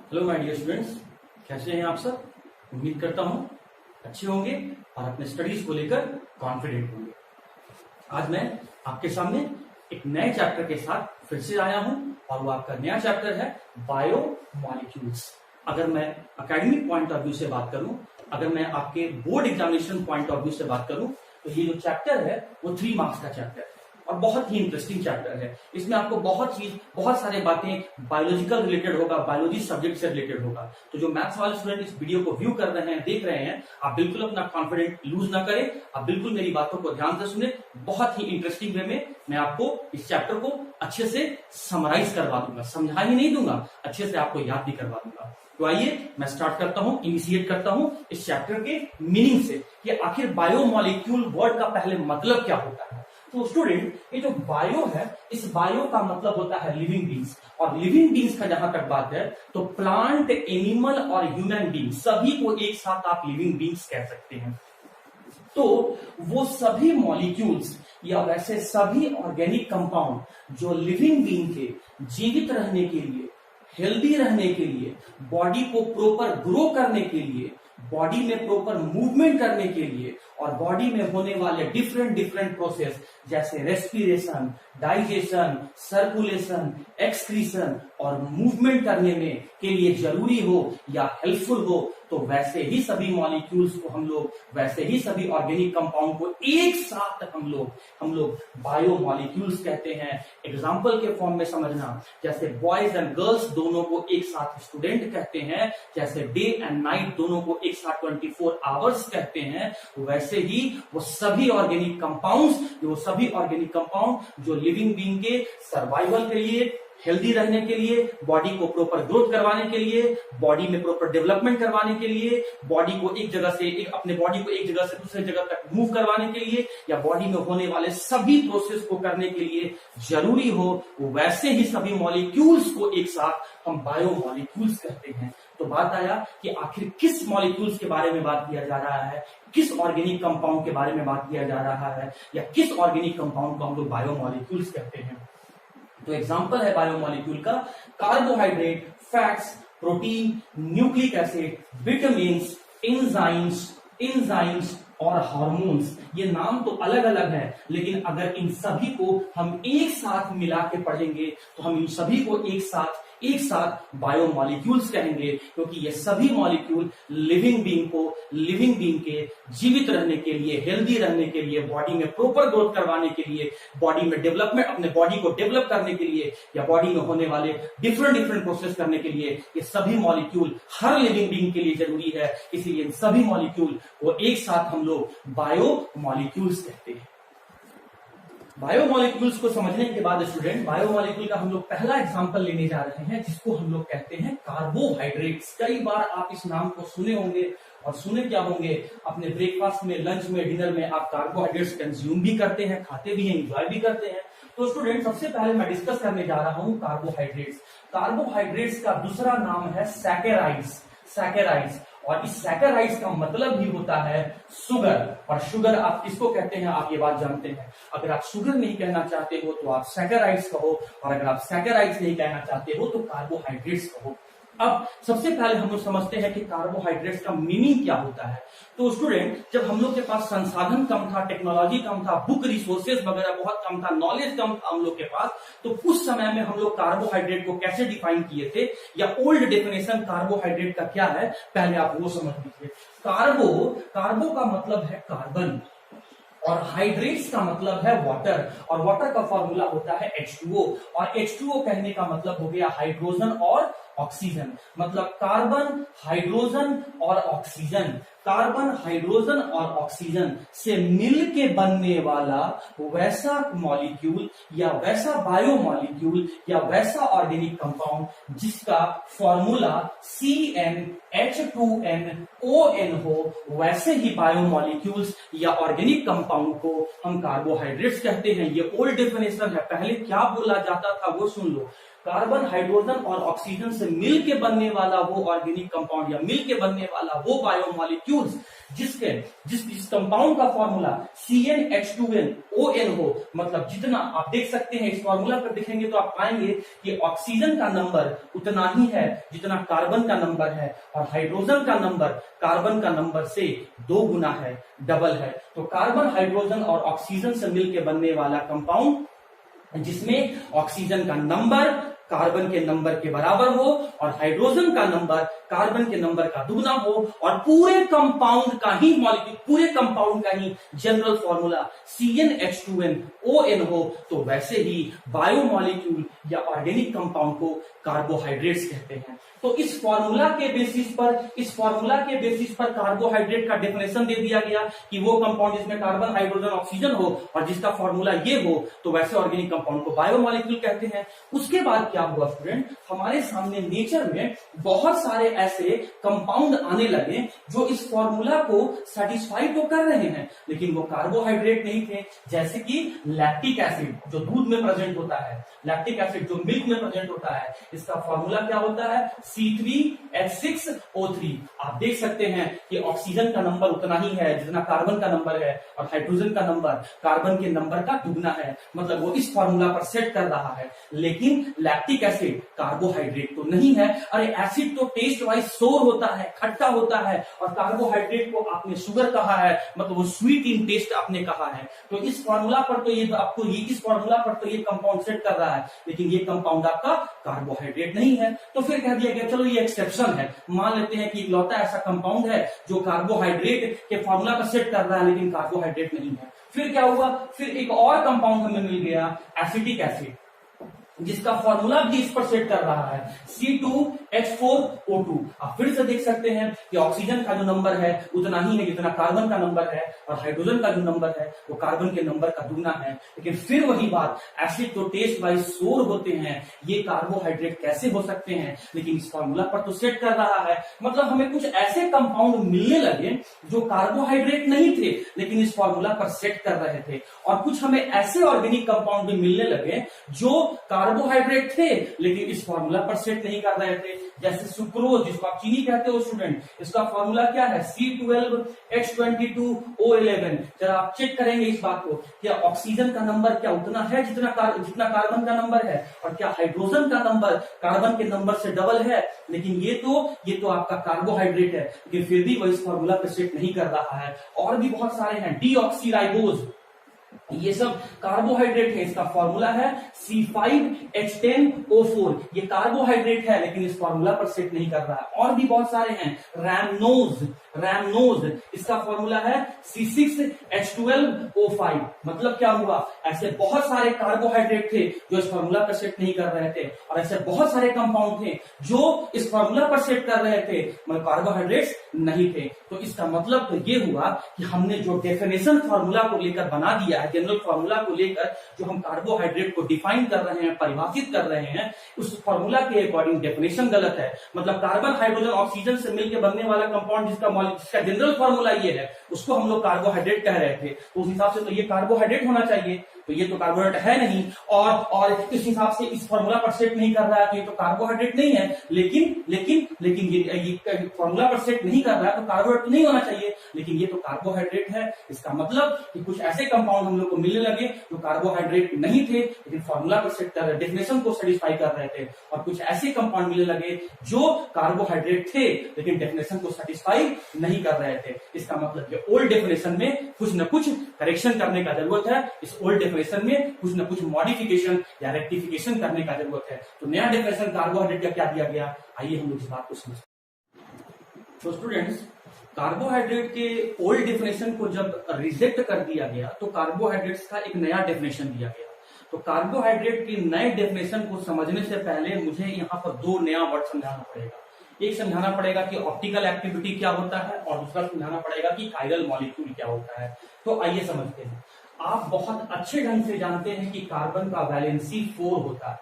Hello my dear students, कैसे हैं आप सब। उम्मीद करता हूं अच्छे होंगे और अपने स्टडीज को लेकर कॉन्फिडेंट होंगे। आज मैं आपके सामने एक नए चैप्टर के साथ फिर से आया हूं और वो आपका नया चैप्टर है बायो मॉलिक्यूल्स। अगर मैं एकेडमिक पॉइंट ऑफ व्यू से बात करूं, अगर मैं आपके board examination point of view से बात करूं, तो ये जो चैप्टर है वो 3 मार्क्स का चैप्टर है और बहुत ही इंटरेस्टिंग चैप्टर है। इसमें आपको बहुत सारे बातें बायोलॉजिकल रिलेटेड होगा, बायोलॉजी सब्जेक्ट से रिलेटेड होगा। तो जो मैथ्स वाले स्टूडेंट इस वीडियो को व्यू कर रहे हैं, देख रहे हैं, आप बिल्कुल अपना कॉन्फिडेंट लूज ना करें। आप बिल्कुल मेरी बातों को ध्यान से सुने। बहुत ही इंटरेस्टिंग वे में मैं आपको इस चैप्टर को अच्छे से समराइज करवा दूंगा। समझा ही नहीं दूंगा, अच्छे से आपको याद भी करवा दूंगा। तो आइए मैं स्टार्ट करता हूं, इनिशिएट करता हूं इस चैप्टर के मीनिंग से कि आखिर बायोमॉलिक्यूल वर्ड का पहले मतलब क्या होता है। तो स्टूडेंट, ये जो बायो है, इस बायो का मतलब होता है लिविंग बींग्स। और लिविंग बींग्स का जहां तक बात है तो प्लांट, एनिमल और ह्यूमन बींग सभी को एक साथ आप लिविंग बींग्स कह सकते हैं। तो वो सभी मॉलिक्यूल्स या वैसे सभी ऑर्गेनिक कंपाउंड जो लिविंग बींग के जीवित रहने के लिए, हेल्दी रहने के लिए, बॉडी को प्रॉपर ग्रो करने के लिए, बॉडी में प्रॉपर मूवमेंट करने के लिए और बॉडी में होने वाले डिफरेंट प्रोसेस जैसे रेस्पिरेशन, डाइजेशन, सर्कुलेशन, एक्सक्रीशन और मूवमेंट करने में के लिए जरूरी हो या हेल्पफुल हो, तो वैसे ही सभी मॉलिक्यूल्स को हम लोग, वैसे ही सभी ऑर्गेनिक कंपाउंड को एक साथ हम लोग बायो मॉलिक्यूल्स कहते हैं। एग्जाम्पल के फॉर्म में समझना, जैसे बॉयज एंड गर्ल्स दोनों को एक साथ स्टूडेंट कहते हैं, जैसे डे एंड नाइट दोनों को एक साथ 24 आवर्स कहते हैं, वैसे ही वो सभी ऑर्गेनिक कंपाउंड जो लिविंग बीइंग के सर्वाइवल के लिए, हेल्दी रहने के लिए, बॉडी को प्रॉपर ग्रोथ करवाने के लिए, बॉडी में प्रॉपर डेवलपमेंट करवाने के लिए, बॉडी को अपने बॉडी को एक जगह से दूसरे जगह तक मूव करवाने के लिए या बॉडी में होने वाले सभी प्रोसेस को करने के लिए जरूरी हो, वैसे ही सभी मॉलिक्यूल्स को एक साथ हम बायो मॉलिक्यूल्स कहते हैं। तो बात आया कि आखिर किस मॉलिक्यूल्स के बारे में बात किया जा रहा है, किस ऑर्गेनिक कंपाउंड के बारे में बात किया जा रहा है या किस ऑर्गेनिक कंपाउंड को हम लोग बायो मॉलिक्यूल्स कहते हैं। तो एग्जांपल है बायोमॉलिक्यूल का carbohydrate, fats, protein, nucleic acid, vitamins, enzymes और हार्मोन्स। ये नाम तो अलग अलग है, लेकिन अगर इन सभी को हम एक साथ मिला के पढ़ेंगे तो हम इन सभी को एक साथ बायोमॉलिक्यूल्स कहेंगे, क्योंकि ये सभी मॉलिक्यूल लिविंग बीइंग के जीवित रहने के लिए, हेल्दी रहने के लिए, बॉडी में प्रॉपर ग्रोथ करवाने के लिए, बॉडी में डेवलपमेंट, अपने बॉडी को डेवलप करने के लिए या बॉडी में होने वाले डिफरेंट प्रोसेस करने के लिए, ये सभी मॉलिक्यूल हर लिविंग बीइंग के लिए जरूरी है। इसीलिए इन सभी मॉलिक्यूल को एक साथ हम लोग बायोमॉलिक्यूल्स कहते हैं। बायोमॉलिक्यूल्स को समझने के बाद स्टूडेंट, बायोमॉलिक्यूल का हम लोग पहला एग्जांपल लेने जा रहे हैं, जिसको हम लोग कहते हैं कार्बोहाइड्रेट्स। कई बार आप इस नाम को सुने होंगे और सुने क्या होंगे, अपने ब्रेकफास्ट में, लंच में, डिनर में आप कार्बोहाइड्रेट्स कंज्यूम भी करते हैं, खाते भी हैं, एंजॉय भी करते हैं। तो स्टूडेंट, सबसे पहले मैं डिस्कस करने जा रहा हूं कार्बोहाइड्रेट्स। कार्बोहाइड्रेट्स का दूसरा नाम है सैकेराइड्स और इस सैकेराइड्स का मतलब भी होता है शुगर। और शुगर आप किसको कहते हैं, आप ये बात जानते हैं। अगर आप शुगर नहीं कहना चाहते हो तो आप सैकेराइड्स कहो, और अगर आप सैकेराइड्स नहीं कहना चाहते हो तो कार्बोहाइड्रेट्स कहो। अब सबसे पहले हम लोग समझते हैं कि कार्बोहाइड्रेट्स का मीनिंग क्या होता है। तो स्टूडेंट, जब हम लोग के पास संसाधन कम था, टेक्नोलॉजी कम था, बुक रिसोर्सेज वगैरह बहुत कम था, नॉलेज कम था हम लोग के पास, तो उस समय में हम लोग कार्बोहाइड्रेट को कैसे डिफाइन किए थे, या ओल्ड डेफिनेशन कार्बोहाइड्रेट का क्या है, पहले आप वो समझ लीजिए। कार्बो का मतलब है कार्बन और हाइड्रेट्स का मतलब है वाटर, और वाटर का फॉर्मूला होता है H2O, और H2O कहने का मतलब हो गया हाइड्रोजन और ऑक्सीजन। मतलब कार्बन, हाइड्रोजन और ऑक्सीजन, कार्बन, हाइड्रोजन और ऑक्सीजन से मिलके बनने वाला वैसा मॉलिक्यूल या वैसा बायोमॉलिक्यूल या वैसा ऑर्गेनिक कंपाउंड जिसका फॉर्मूला CnH2nOn हो, वैसे ही बायोमॉलिक्यूल्स या ऑर्गेनिक कंपाउंड को हम कार्बोहाइड्रेट्स कहते हैं। ये ओल्ड डेफिनेशन है, पहले क्या बोला जाता था वो सुन लो। कार्बन, हाइड्रोजन और ऑक्सीजन से मिलके बनने वाला वो ऑर्गेनिक कंपाउंड या मिलके बनने वाला वो बायोमॉलिक्यूल्स जिस कंपाउंड का फॉर्मूला CnH2nOn हो, मतलब जितना आप देख सकते हैं इस फॉर्मूला पर देखेंगे तो आप पाएंगे कि ऑक्सीजन का नंबर उतना ही है जितना कार्बन का नंबर है, और हाइड्रोजन का नंबर कार्बन का नंबर से 2 गुना है, डबल है। तो कार्बन, हाइड्रोजन और ऑक्सीजन से मिलकर बनने वाला कंपाउंड जिसमें ऑक्सीजन का नंबर कार्बन के नंबर के बराबर हो और हाइड्रोजन का नंबर कार्बन के नंबर का दुगना हो, और पूरे कंपाउंड का ही मॉलिक्यूल, पूरे कंपाउंड का ही जनरल फॉर्मूला CnH2nOn हो, तो वैसे ही बायोमॉलिक्यूल या ऑर्गेनिक कंपाउंड को कार्बोहाइड्रेट्स कहते हैं। तो इस फॉर्मूला के बेसिस पर कार्बोहाइड्रेट का डेफिनेशन दे दिया गया कि वो कंपाउंड जिसमें कार्बन, हाइड्रोजन, ऑक्सीजन हो और जिसका फॉर्मूला ये हो, तो वैसे ऑर्गेनिक कंपाउंड को बायोमॉलिक्यूल कहते हैं। उसके बाद क्या हुआ स्टूडेंट, हमारे सामने नेचर में बहुत सारे ऐसे कंपाउंड आने लगे जो इस फॉर्मूला को सेटिस्फाई तो कर रहे हैं लेकिन वो कार्बोहाइड्रेट नहीं थे। जैसे कि लैक्टिक एसिड जो दूध में प्रेजेंट होता है, लैक्टिक एसिड जो मिल्क में प्रेजेंट होता है, इसका फॉर्मूला क्या होता है C3H6O3। आप देख सकते हैं कि ऑक्सीजन का नंबर उतना ही है जितना कार्बन का नंबर है, और हाइड्रोजन का नंबर कार्बन के नंबर का दुगना है, मतलब वो इस फॉर्मूला पर सेट कर रहा है। लेकिन लैक्टिक एसिड कार्बोहाइड्रेट तो नहीं है। अरे एसिड तो टेस्ट वाइज सोर होता है, खट्टा होता है, और कार्बोहाइड्रेट को आपने शुगर कहा है, मतलब वो स्वीट इन टेस्ट आपने कहा है। तो इस फॉर्मूला पर तो ये आपको इस फॉर्मूला पर तो ये कंपाउंड सेट कर रहा है, लेकिन ये कंपाउंड आपका कार्बोहाइड्रेट नहीं है। तो फिर कह दिया गया चलो ये एक्सेप्शन है, मान लेते हैं कि इकलौता ऐसा कंपाउंड है जो कार्बोहाइड्रेट के फॉर्मूला पर सेट कर रहा है लेकिन कार्बोहाइड्रेट नहीं है। फिर क्या हुआ, फिर एक और कंपाउंड हमें मिल गया एसिटिक एसिड, जिसका फॉर्मूला भी इस पर सेट कर रहा है C2H4O2। आप फिर से देख सकते हैं कि ऑक्सीजन का जो नंबर है उतना ही है जितना कार्बन का नंबर है, और हाइड्रोजन का जो नंबर है वो कार्बन के नंबर का दुगना है। लेकिन फिर वही बात, एसिड तो टेस्ट वाइज सोर होते हैं, ये कार्बोहाइड्रेट कैसे हो सकते हैं, लेकिन इस फॉर्मूला पर तो सेट कर रहा है। मतलब हमें कुछ ऐसे कंपाउंड मिलने लगे जो कार्बोहाइड्रेट नहीं थे लेकिन इस फॉर्मूला पर सेट कर रहे थे, और कुछ हमें ऐसे ऑर्गेनिक कंपाउंड भी मिलने लगे जो कार्बोहाइड्रेट थे लेकिन इस फॉर्मूला पर सेट नहीं कर रहे थे। जैसे सुक्रोज, जिसको आप चीनी कहते हो स्टूडेंट, इसका फॉर्मूला क्या है C12H22O11। जरा आप चेक करेंगे इस बात को, क्या ऑक्सीजन का नंबर क्या उतना है जितना कार्बन का नंबर है, और क्या हाइड्रोजन का नंबर कार्बन के नंबर से डबल है। लेकिन ये तो आपका कार्बोहाइड्रेट है, लेकिन फिर भी वो इस फॉर्मूला पर सेट नहीं कर रहा है। और भी बहुत सारे हैं, डीऑक्सीराइबोज, ये सब कार्बोहाइड्रेट है, इसका फॉर्मूला है C5H10O4। ये कार्बोहाइड्रेट है लेकिन इस फॉर्मूला पर सेट नहीं कर रहा है। और भी बहुत सारे हैं, रैमनोज, इसका फॉर्मूला है C6H12O5। मतलब क्या हुआ, ऐसे बहुत सारे कार्बोहाइड्रेट थे जो इस फॉर्मूला पर सेट नहीं कर रहे थे, और ऐसे बहुत सारे कंपाउंड थे जो इस फॉर्मूला पर सेट कर रहे थे मगर कार्बोहाइड्रेट्स नहीं थे। तो इसका मतलब तो ये हुआ कि हमने जो डेफिनेशन फॉर्मूला को लेकर बना दिया है, जनरल फॉर्मूला को लेकर जो हम कार्बोहाइड्रेट को डिफाइन कर रहे हैं, परिभाषित कर रहे हैं, उस फॉर्मूला के अकॉर्डिंग डेफिनेशन गलत है। मतलब कार्बन, हाइड्रोजन, ऑक्सीजन से मिलकर बनने वाला कंपाउंड जिसका जनरल फॉर्मूला ये है, उसको हम लोग कार्बोहाइड्रेट कह रहे थे। तो उस हिसाब से तो ये कार्बोहाइड्रेट होना चाहिए, तो ये तो कार्बोहाइड्रेट है नहीं, और इस हिसाब से इस फॉर्मूला पर सेट नहीं कर रहा है तो ये तो कार्बोहाइड्रेट नहीं है। लेकिन ये फॉर्मूला पर सेट नहीं कर रहा है तो कार्बोहाइड्रेट नहीं होना चाहिए, लेकिन ये तो कार्बोहाइड्रेट है। इसका मतलब कि कुछ ऐसे कंपाउंड हम लोग को मिलने लगे जो कार्बोहाइड्रेट नहीं थे लेकिन फॉर्मूला पर सेट कर, डेफिनेशन को सेटिस्फाई कर रहे थे, और कुछ ऐसे कंपाउंड मिलने लगे जो कार्बोहाइड्रेट थे लेकिन डेफिनेशन को सेटिस्फाई नहीं कर रहे थे। इसका मतलब ये ओल्ड डेफिनेशन में कुछ न कुछ करेक्शन करने का जरूरत है, इस ओल्ड डेफिनेशन में कुछ न कुछ मॉडिफिकेशन या रेक्टिफिकेशन करने का जरूरत है। तो नया डेफिनेशन कार्बोहाइड्रेट का क्या दिया गया, आइए हम लोग इस बात को समझते हैं। तो स्टूडेंट्स, कार्बोहाइड्रेट के ओल्ड डेफिनेशन को जब रिजेक्ट कर दिया गया तो कार्बोहाइड्रेट्स का एक नया डेफिनेशन दिया गया। तो कार्बोहाइड्रेट की नए डेफिनेशन को समझने से पहले मुझे यहाँ पर 2 नया वर्ड समझाना पड़ेगा। एक समझाना पड़ेगा कि ऑप्टिकल एक्टिविटी क्या होता है, और दूसरा समझाना पड़ेगा कि कायरल मॉलिक्यूल क्या होता है। तो आइए समझते हैं। आप बहुत अच्छे ढंग से जानते हैं कि कार्बन का वैलेंसी 4 होता है।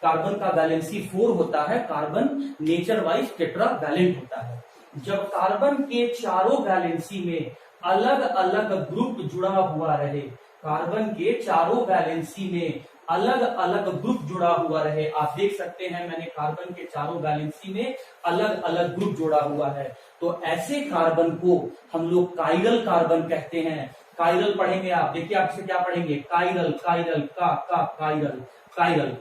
कार्बन का वैलेंसी 4 होता है। Carbon nature wise tetra valent होता है। जब कार्बन के चारों वैलेंसी में अलग अलग ग्रुप जुड़ा हुआ रहे, कार्बन के चारों वैलेंसी में अलग अलग ग्रुप जुड़ा हुआ रहे। आप देख सकते हैं मैंने कार्बन के चारों वैलेंसी में अलग अलग ग्रुप जोड़ा हुआ है। तो ऐसे कार्बन को हम लोग कायरल कार्बन कहते हैं। कायरल पढ़ेंगे आप, देखिए आपसे क्या पढ़ेंगे, कायरल, कायरल, का कायरल, कायरल।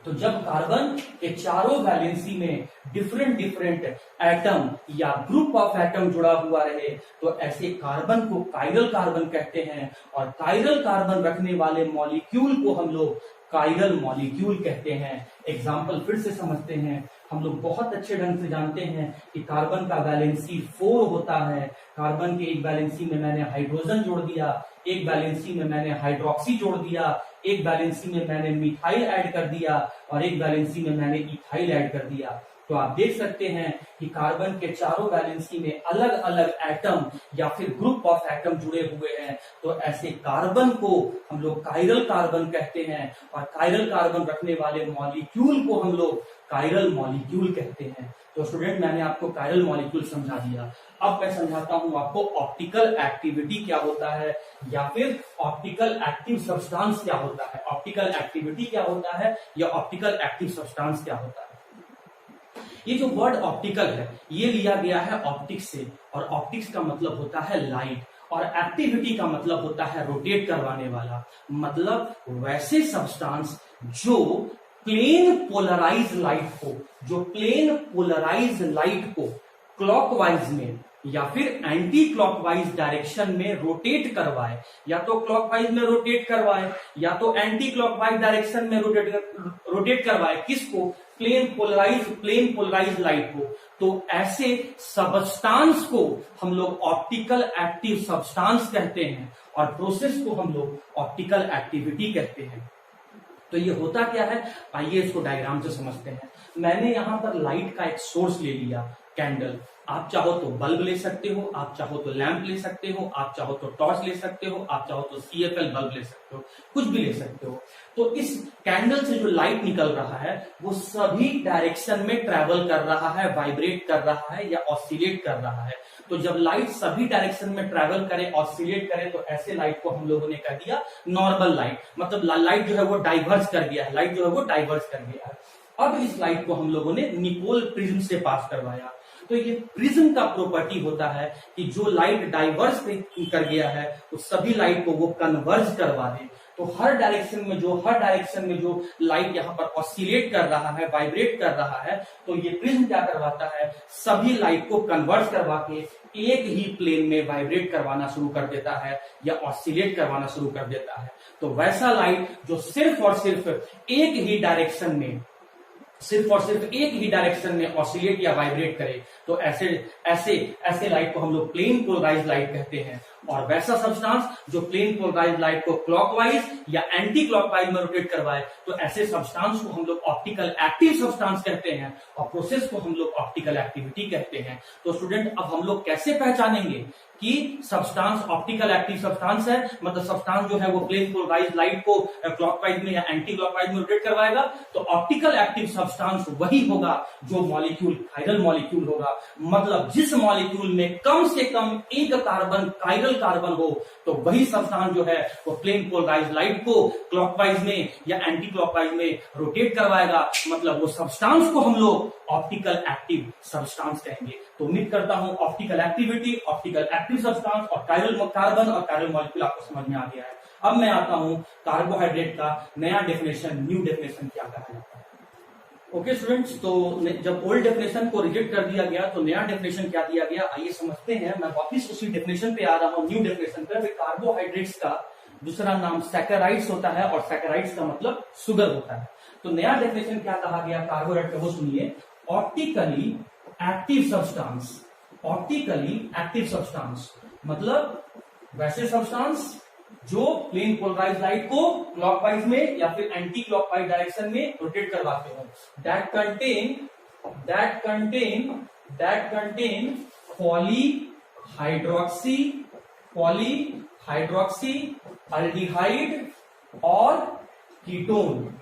तो जब कार्बन के चारों वैलेंसी में डिफरेंट डिफरेंट एटम या ग्रुप ऑफ एटम जुड़ा हुआ रहे तो ऐसे कार्बन को कायरल कार्बन कहते हैं। और कायरल कार्बन रखने वाले मॉलिक्यूल को हम लोग कायरल मॉलिक्यूल कहते हैं। एग्जाम्पल फिर से समझते हैं। हम लोग बहुत अच्छे ढंग से जानते हैं कि कार्बन का वैलेंसी 4 होता है। कार्बन के एक वैलेंसी में मैंने हाइड्रोजन जोड़ दिया, एक वैलेंसी में मैंने हाइड्रोक्सी जोड़ दिया, एक वैलेंसी में मैंने मिथाइल ऐड कर दिया और एक वैलेंसी में मैंने इथाइल ऐड कर दिया। तो आप देख सकते हैं कि कार्बन के चारों वैलेंसी में अलग अलग एटम या फिर ग्रुप ऑफ एटम जुड़े हुए हैं। तो ऐसे कार्बन को हम लोग कायरल कार्बन कहते हैं और कायरल कार्बन रखने वाले मॉलिक्यूल को हम लोग कायरल मॉलिक्यूल कहते हैं। तो स्टूडेंट मैंने आपको कायरल मॉलिक्यूल समझा दिया। अब मैं समझाता हूं आपको ऑप्टिकल एक्टिविटी क्या होता है या फिर ऑप्टिकल एक्टिव सब्सटेंस क्या होता है। ऑप्टिकल एक्टिविटी क्या होता है या ऑप्टिकल एक्टिव सब्सटेंस क्या होता है। ये जो वर्ड ऑप्टिकल है ये लिया गया है ऑप्टिक्स से, और ऑप्टिक्स का मतलब होता है लाइट और एक्टिविटी का मतलब होता है रोटेट करवाने वाला। मतलब वैसे सब्सटेंस जो प्लेन पोलराइज लाइट को, जो प्लेन पोलराइज लाइट को क्लॉकवाइज में या फिर एंटी क्लॉकवाइज डायरेक्शन में रोटेट करवाए, या तो क्लॉकवाइज में रोटेट करवाए या तो एंटी क्लॉकवाइज डायरेक्शन में रोटेट करवाए। किसको? प्लेन पोलराइज लाइट को। तो ऐसे सब्सटेंस को हम लोग ऑप्टिकल एक्टिव सब्सटेंस कहते हैं और प्रोसेस को हम लोग ऑप्टिकल एक्टिविटी कहते हैं। तो ये होता क्या है, आइए इसको डायग्राम से समझते हैं। मैंने यहां पर लाइट का एक सोर्स ले लिया, कैंडल। आप चाहो तो बल्ब ले सकते हो, आप चाहो तो लैंप ले सकते हो, आप चाहो तो टॉर्च ले सकते हो, आप चाहो तो CFL बल्ब ले सकते हो, कुछ भी ले सकते हो। तो इस कैंडल से जो लाइट निकल रहा है वो सभी डायरेक्शन में ट्रेवल कर रहा है, वाइब्रेट कर रहा है या ऑसिलेट कर रहा है। तो जब लाइट सभी डायरेक्शन में ट्रेवल करे, ऑसिलेट करे, तो ऐसे लाइट को हम लोगों ने कह दिया नॉर्मल लाइट। मतलब लाइट जो है वो डाइवर्स कर गया है, लाइट जो है वो डाइवर्स कर गया है। अब इस लाइट को हम लोगों ने निकोल प्रिज्म से पास करवाया। तो ये प्रिज्म का प्रॉपर्टी होता है कि जो लाइट डाइवर्स कर गया है उस सभी लाइट को वो कन्वर्ज करवा दे। तो हर डायरेक्शन में जो लाइट यहाँ पर ऑसिलेट कर रहा है, वाइब्रेट कर रहा है, तो ये प्रिज्म क्या करवाता है, सभी लाइट को कन्वर्ज करवा के एक ही प्लेन में वाइब्रेट करवाना शुरू कर देता है या ऑसिलेट करवाना शुरू कर देता है। तो वैसा लाइट जो सिर्फ और सिर्फ एक ही डायरेक्शन में ऑसिलेट या वाइब्रेट करे, तो ऐसे लाइट को हम लोग प्लेन पोलराइज लाइट कहते हैं। और वैसा सब्सटेंस जो प्लेन पोलराइज लाइट को क्लॉकवाइज या एंटी क्लॉकवाइज में रोटेट करवाए, तो ऐसे सब्सटेंस को हम लोग ऑप्टिकल एक्टिव सब्सटेंस कहते हैं और प्रोसेस को हम लोग ऑप्टिकल एक्टिविटी कहते हैं। तो स्टूडेंट अब हम लोग कैसे पहचानेंगे कि सब्सटेंस ऑप्टिकल एक्टिव सब्सटेंस है, मतलब सब्सटेंस जो है वो प्लेन पोलराइज लाइट को क्लॉकवाइज में या एंटी क्लॉकवाइज में रोटेट करवाएगा। तो ऑप्टिकल एक्टिव सब्सटेंस वही होगा जो मॉलिक्यूल कायरल मॉलिक्यूल होगा। मतलब जिस मॉलिक्यूल में कम से कम एक कार्बन कायरल कार्बन हो, तो वही सब्सटेंस जो है वो प्लेन पोलराइज लाइट को क्लॉकवाइज में या एंटी क्लॉकवाइज में रोटेट करवाएगा। मतलब वो सब्सटेंस को हम लोग ऑप्टिकल एक्टिव सब्सटेंस कहेंगे। तो उम्मीद करता हूं optical activity, optical active substance और कायरल कार्बन और कायरल मॉलिक्यूल आपको समझ में आ गया है। अब मैं आता हूं कार्बोहाइड्रेट का नया डेफिनेशन, न्यू डेफिनेशन क्या कहा जाता है। ओके स्टूडेंट्स, तो जब ओल्ड डेफिनेशन को रिजेक्ट कर दिया गया तो नया डेफिनेशन क्या दिया गया, आइए समझते हैं। मैं वापिस उसी डेफिनेशन पे आ रहा हूं, न्यू डेफिनेशन पे। कार्बोहाइड्रेट्स का दूसरा नाम सैकराइड्स होता है और सैकराइड्स का मतलब शुगर होता है। तो नया डेफिनेशन क्या कहा गया कार्बोहाइड्रेट का, वो सुनिए। Optically active substance, optically active substance मतलब वैसे सब्सटेंस जो प्लेन पोलराइज लाइट को क्लॉकवाइज में या फिर एंटी क्लॉकवाइज डायरेक्शन में रोटेट करवाते हो। दैट कंटेन पॉलीहाइड्रोक्सी अल्डिहाइड और ketone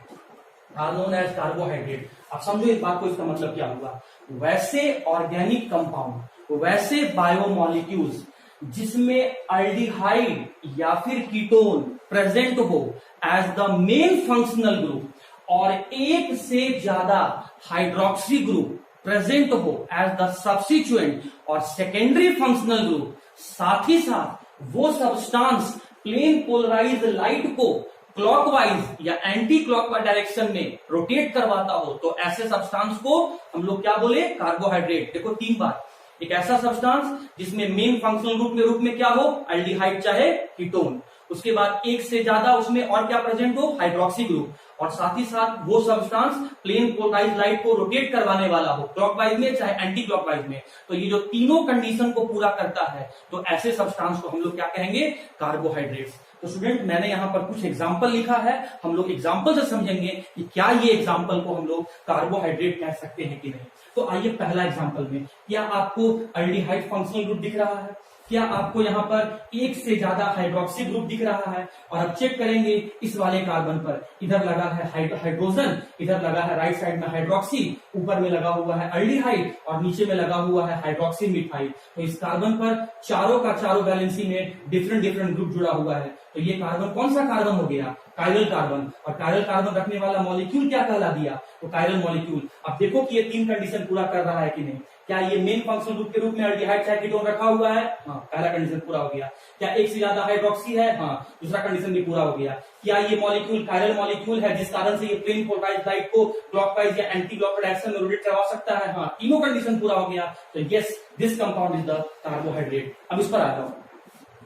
are known as carbohydrate. अब समझो इस बात को, इसका मतलब क्या हुआ। वैसे ऑर्गेनिक कंपाउंड, वैसे बायोमॉलिक्यूल्स जिसमें अल्डिहाइड या फिर कीटोन प्रेजेंट हो, as the main functional group और एक से ज्यादा हाइड्रोक्सी ग्रुप प्रेजेंट हो एज द सब्स्टिट्यूएंट और सेकेंडरी फंक्शनल ग्रुप, साथ ही साथ वो सब्सटेंस प्लेन पोलराइज्ड लाइट को क्लॉकवाइज या एंटी क्लॉकवाइज डायरेक्शन में रोटेट करवाता हो, तो ऐसे सब्सटेंस को हम लोग क्या बोले? कार्बोहाइड्रेट। देखो 3 बार, एक ऐसा सब्सटेंस जिसमें मेन फंक्शनल ग्रुप के रूप में क्या हो? एल्डिहाइड चाहे कीटोन। उसके बाद एक से ज्यादा उसमें और क्या प्रेजेंट हो? Hydroxy group. और साथ ही साथ वो सब्सटेंस प्लेन पोलराइज लाइट को रोटेट करवाने वाला हो, क्लॉकवाइज में चाहे एंटी क्लॉकवाइज में। तो ये जो तीनों कंडीशन को पूरा करता है, तो ऐसे सब्सटेंस को हम लोग क्या कहेंगे? कार्बोहाइड्रेट्स। तो स्टूडेंट, मैंने यहाँ पर कुछ एग्जाम्पल लिखा है, हम लोग एग्जाम्पल से समझेंगे कि क्या ये एग्जाम्पल को हम लोग कार्बोहाइड्रेट कह सकते हैं कि नहीं। तो आइए पहला एग्जाम्पल में, क्या आपको एल्डिहाइड फंक्शनल ग्रुप दिख रहा है? क्या आपको यहाँ पर एक से ज्यादा हाइड्रोक्सी ग्रुप दिख रहा है? और अब चेक करेंगे इस वाले कार्बन पर, इधर लगा है हाइड्रोजन, इधर लगा है राइट साइड में हाइड्रोक्सी, ऊपर में लगा हुआ है एल्डिहाइड और नीचे में लगा हुआ है हाइड्रोक्सी मिथाइल। तो इस कार्बन पर चारों का चारों वैलेंसी में डिफरेंट डिफरेंट ग्रुप जुड़ा हुआ है। तो ये कार्बन कौन सा कार्बन हो गया? Chiral carbon. और कायरल कार्बन रखने वाला मॉलिक्यूल क्या कहला दिया? तो कायरल मॉलिक्यूल। अब देखो कि ये 3 कंडीशन पूरा कर रहा है कि नहीं। क्या ये मेन फंक्शनल ग्रुप के रूप में एल्डिहाइड चाहे कीटोन रखा हुआ है? हाँ, पहला कंडीशन पूरा हो गया। क्या एक से ज्यादा हाइड्रोक्सी है? हाँ, दूसरा कंडीशन भी पूरा हो गया। क्या ये मॉलिक्यूल कायरल मॉलिक्यूल है जिस कारण से ये प्लेन पोलराइज्ड लाइट को क्लॉकवाइज या एंटी क्लॉकवाइज डायरेक्शन में रोटेट करवा सकता है? हाँ, तीनों कंडीशन पूरा हो गया। तो yes, this compound is the carbohydrate. अब इस पर आ जाओ।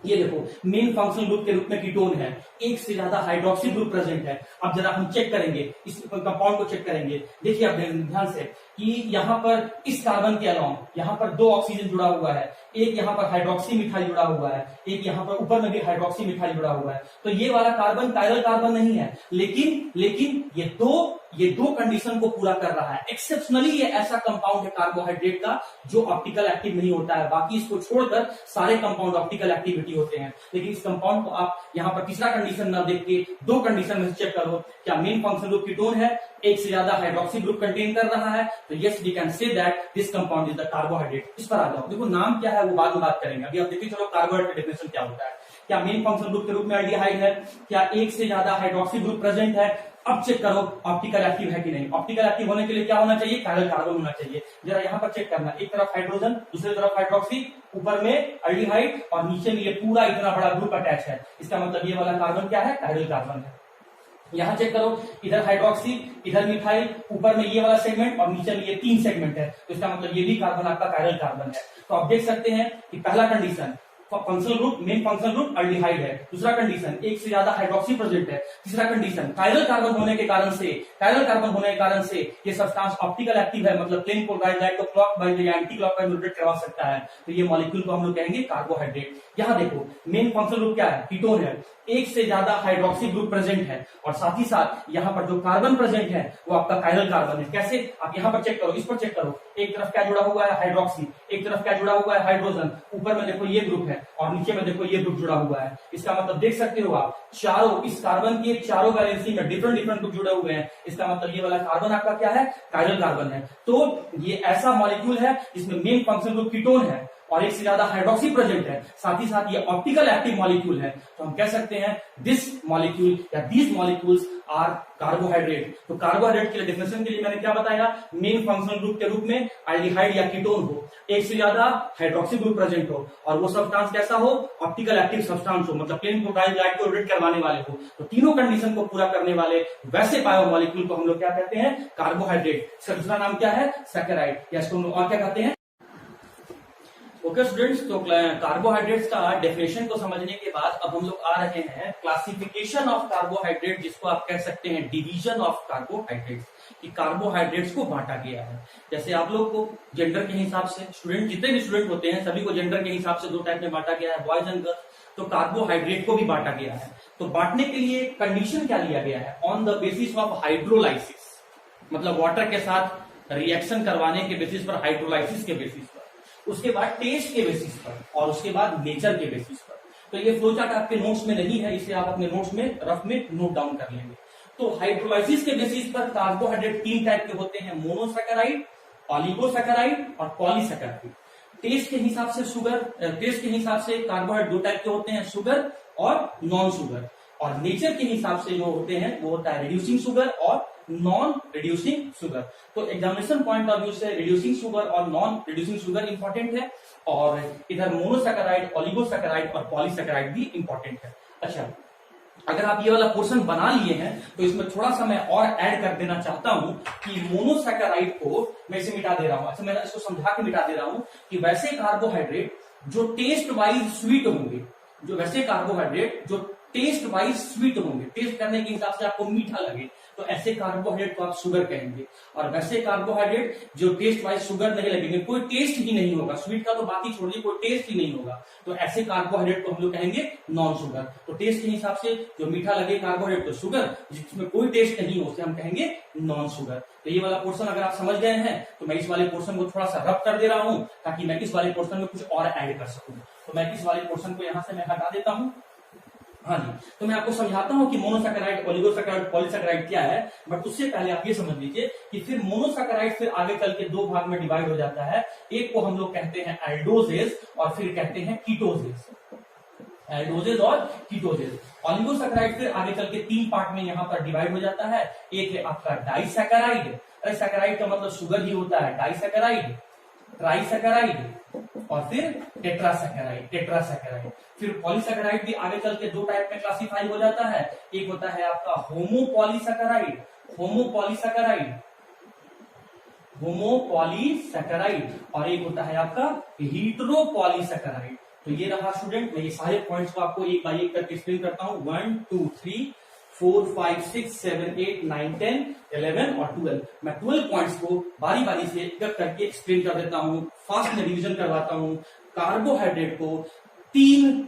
ये देखो, मेन फंक्शनल ग्रुप के रूप में कीटोन है, एक से ज्यादा हाइड्रोक्सी ग्रुप प्रेजेंट है। अब जरा हम चेक करेंगे, इस कंपाउंड को चेक करेंगे। देखिए आप ध्यान से कि यहाँ पर इस कार्बन के अलावा यहाँ पर 2 ऑक्सीजन जुड़ा हुआ है, एक यहाँ पर हाइड्रोक्सी मिथाइल जुड़ा हुआ है, एक यहाँ पर ऊपर में भी हाइड्रोक्सी मिथाइल जुड़ा हुआ है। तो ये वाला कार्बन कायरल कार्बन नहीं है, लेकिन ये दो कंडीशन को पूरा कर रहा है। एक्सेप्शनली ये ऐसा कंपाउंड है कार्बोहाइड्रेट का जो ऑप्टिकल एक्टिव नहीं होता है। बाकी इसको छोड़कर सारे कंपाउंड ऑप्टिकल एक्टिविटी होते हैं। लेकिन इस कंपाउंड को आप यहाँ पर तीसरा कंडीशन ना देख के 2 कंडीशन में चेक करो, क्या मेन फंक्शनल ग्रुप कीटोन है, एक से ज्यादा हाइड्रोक्सी ग्रुप कंटेन कर रहा है, तो yes we can say that this compound is the carbohydrate. इस पर आ जाओ। देखो नाम क्या है वो बाद में बात करेंगे, अभी आप देखिए चलो कार्बोहाइड्रेट डेफिनेशन क्या होता है। क्या मेन फंक्शनल ग्रुप के रूप में एल्डिहाइड है? क्या एक से ज्यादा हाइड्रोक्सी ग्रुप प्रेजेंट है? अब चेक करो ऑप्टिकल एक्टिव है कि नहीं। ऑप्टिकल एक्टिव होने के लिए क्या होना चाहिए? कायरल कार्बन होना चाहिए। जरा यहाँ पर चेक करना, एक तरफ हाइड्रोजन, दूसरी तरफ हाइड्रोक्सी, ऊपर में एल्डिहाइड और नीचे में ये पूरा इतना बड़ा ग्रुप अटैच है। इसका मतलब ये वाला कार्बन क्या है? कायरल कार्बन है। यहाँ चेक करो, इधर हाइड्रोक्सी, इधर मिथाइल, ऊपर में ये वाला सेगमेंट और नीचे में ये 3 सेगमेंट है। तो इसका मतलब ये भी कार्बन आपका कायरल कार्बन है। तो आप देख सकते हैं कि पहला condition functional group, main functional group aldehyde है। दूसरा कंडीशन एक से ज्यादा हाइड्रोक्सी प्रेजेंट है। तीसरा कंडीशन कायरल कार्बन होने के कारण से ये सब्सटेंस ऑप्टिकल एक्टिव है, मतलब प्लेन पोलराइज्ड लाइट को क्लॉकवाइज या एंटी क्लॉकवाइज रोटेट करवा सकता है। तो ये मॉलिक्यूल को हम लोग कहेंगे कार्बोहाइड्रेट। यहाँ देखो मेन फंक्शनल ग्रुप क्या है? कीटोन है, एक से ज्यादा हाइड्रोक्सी ग्रुप प्रेजेंट है और साथ ही साथ यहाँ पर जो कार्बन प्रेजेंट है वो आपका कायरल कार्बन है। कैसे? आप यहाँ पर चेक करो, इस पर चेक करो, एक तरफ क्या जुड़ा हुआ है? हाइड्रोक्सी, एक तरफ क्या जुड़ा हुआ है? हाइड्रोजन, ऊपर में देखो ये ग्रुप है और नीचे में देखो ये ग्रुप जुड़ा हुआ है। इसका मतलब देख सकते हो आप, चारों इस कार्बन के चारों वैलेंसी में डिफरेंट ग्रुप जुड़े हुए हैं। इसका मतलब ये वाला कार्बन आपका क्या है? कायरल कार्बन है। तो ये ऐसा मॉलिक्यूल है जिसमें मेन फंक्शनल ग्रुप कीटोन है और एक से ज्यादा हाइड्रोक्सी प्रेजेंट है, साथ ही साथ ये ऑप्टिकल एक्टिव मॉलिक्यूल है। तो हम कह सकते हैं दिस मॉलिक्यूल या दीज मॉलिक्यूल्स आर कार्बोहाइड्रेट। तो कार्बोहाइड्रेट के लिए डेफिनेशन के लिए मैंने क्या बताया? मेन फंक्शनल ग्रुप के रूप में एल्डिहाइड या कीटोन हो, एक से ज्यादा हाइड्रोक्सी ग्रुप प्रेजेंट हो और वो सब्सटेंस कैसा हो? ऑप्टिकल एक्टिव सब्सटेंस हो, मतलब प्लेन पोलराइज्ड लाइट को रोटेट करवाने वाले हो। तो तीनों कंडीशन को पूरा करने वाले वैसे बायो मॉलिक्यूल को हम लोग क्या कहते हैं? कार्बोहाइड्रेट। इसका दूसरा नाम क्या है? सैकेराइड, या इसको हम लोग और क्या कहते हैं? ओके स्टूडेंट्स, तो कार्बोहाइड्रेट्स का डेफिनेशन को समझने के बाद अब हम लोग आ रहे हैं क्लासिफिकेशन ऑफ कार्बोहाइड्रेट, जिसको आप कह सकते हैं डिवीजन ऑफ कार्बोहाइड्रेट्स, कि कार्बोहाइड्रेट्स को बांटा गया है। जैसे आप लोग को जेंडर के हिसाब से, स्टूडेंट जितने भी स्टूडेंट होते हैं सभी को जेंडर के हिसाब से 2 टाइप में बांटा गया है, बॉयज एंड गर्ल्स। तो कार्बोहाइड्रेट को भी बांटा गया है। तो बांटने के लिए कंडीशन क्या लिया गया है? On the basis of hydrolysis, मतलब वाटर के साथ रिएक्शन करवाने के बेसिस पर, हाइड्रोलाइसिस के बेसिस पर, उसके बाद टेस्ट के बेसिस पर और उसके बाद नेचर के बेसिस पर। तो ये फ्लो चार्ट आपके नोट्स में नहीं है, इसे आप अपने नोट्स में रफ में नोट डाउन कर लेंगे। तो हाइड्रोलाइसिस के बेसिस पर कार्बोहाइड्रेट 3 टाइप के होते हैं, मोनोसैकेराइड, ऑलिगोसैकेराइड और पॉलीसैकेराइड। टेस्ट के हिसाब से कार्बोहाइड्रेट 2 टाइप के होते हैं, शुगर और नॉन शुगर। और नेचर के हिसाब से जो होते हैं वो होता है रिड्यूसिंग शुगर और नॉन रिड्यूसिंग शुगर। तो एग्जामिनेशन पॉइंट ऑफ व्यू से रिड्यूसिंग शुगर और नॉन रिड्यूसिंग शुगर इंपॉर्टेंट है, और इधर मोनोसैकेराइड, ओलिगोसैकेराइड और पॉलीसैकेराइड भी इंपॉर्टेंट है। अच्छा, अगर आप ये वाला पोर्शन बना लिए हैं तो इसमें थोड़ा सा मैं और ऐड कर देना चाहता हूं कि मोनोसैकेराइड को मैं इसे मिटा दे रहा हूं। अच्छा, मैं इसको समझा के मिटा दे रहा हूं कि वैसे कार्बोहाइड्रेट जो टेस्ट वाइज स्वीट होंगे, जो वैसे कार्बोहाइड्रेट जो टेस्ट वाइज स्वीट होंगे, टेस्ट करने के हिसाब से आपको मीठा लगे, तो ऐसे कार्बोहाइड्रेट को आप शुगर कहेंगे। और वैसे कार्बोहाइड्रेट जो टेस्ट वाइज शुगर नहीं लगेंगे, कोई टेस्ट ही नहीं होगा, स्वीट का तो बात ही छोड़िए, कोई टेस्ट ही नहीं होगा, तो ऐसे कार्बोहाइड्रेट को हम लोग कहेंगे नॉन शुगर। तो टेस्ट के हिसाब से जो मीठा लगे कार्बोहाइड्रेट तो शुगर, जिसमें कोई टेस्ट नहीं हो उसे हम कहेंगे नॉन शुगर। तो ये वाला पोर्शन अगर आप समझ गए हैं तो मैं इस वाले पोर्शन को थोड़ा सा रब कर दे रहा हूं ताकि मैं इस वाले पोर्शन में कुछ और ऐड कर सकूं। तो मैं इस वाले पोर्शन को यहां से मैं हटा देता हूं। हाँ जी, तो मैं आपको समझाता हूं कि मोनोसैकेराइड, ओलिगोसैकेराइड, पॉलीसैकेराइड क्या है, बट उससे पहले आप ये समझ लीजिए कि फिर मोनोसैकेराइड फिर आगे चल के दो भाग में डिवाइड हो जाता है। एक को हम लोग कहते हैं एल्डोजेज और फिर कहते हैं कीटोजेज, एल्डोजेज और कीटोजेज। ओलिगोसैकेराइड फिर आगे चल के तीन पार्ट में यहाँ पर डिवाइड हो जाता है। एक है आपका डाइसैकेराइड, अरे सैकेराइड का मतलब शुगर ही होता है, डाइसैकेराइड, ट्राइसैकेराइड और फिर टेट्रासैकेराइड, टेट्रासैकेराइड। फिर पॉलीसैकेराइड भी आगे चल के दो टाइप में क्लासिफाई हो जाता है। एक होता है आपका होमोपॉलीसैकेराइड, होमोपॉलीसैकेराइड, होमोपॉलीसैकेराइड, और एक होता है आपका हीटरोपॉलीसैकेराइड। तो ये रहा स्टूडेंट, मैं ये सारे पॉइंट्स को आपको एक बाय एक करके एक्सप्लेन करता हूं। 1 2 3 4 5 6 7 8 9 10 11 और 12। मैं 12 पॉइंट्स को बारी बारी से एक करके एक्सप्लेन कर देता हूं, फास्ट में रिवीजन करवाता हूं। कार्बोहाइड्रेट को तीन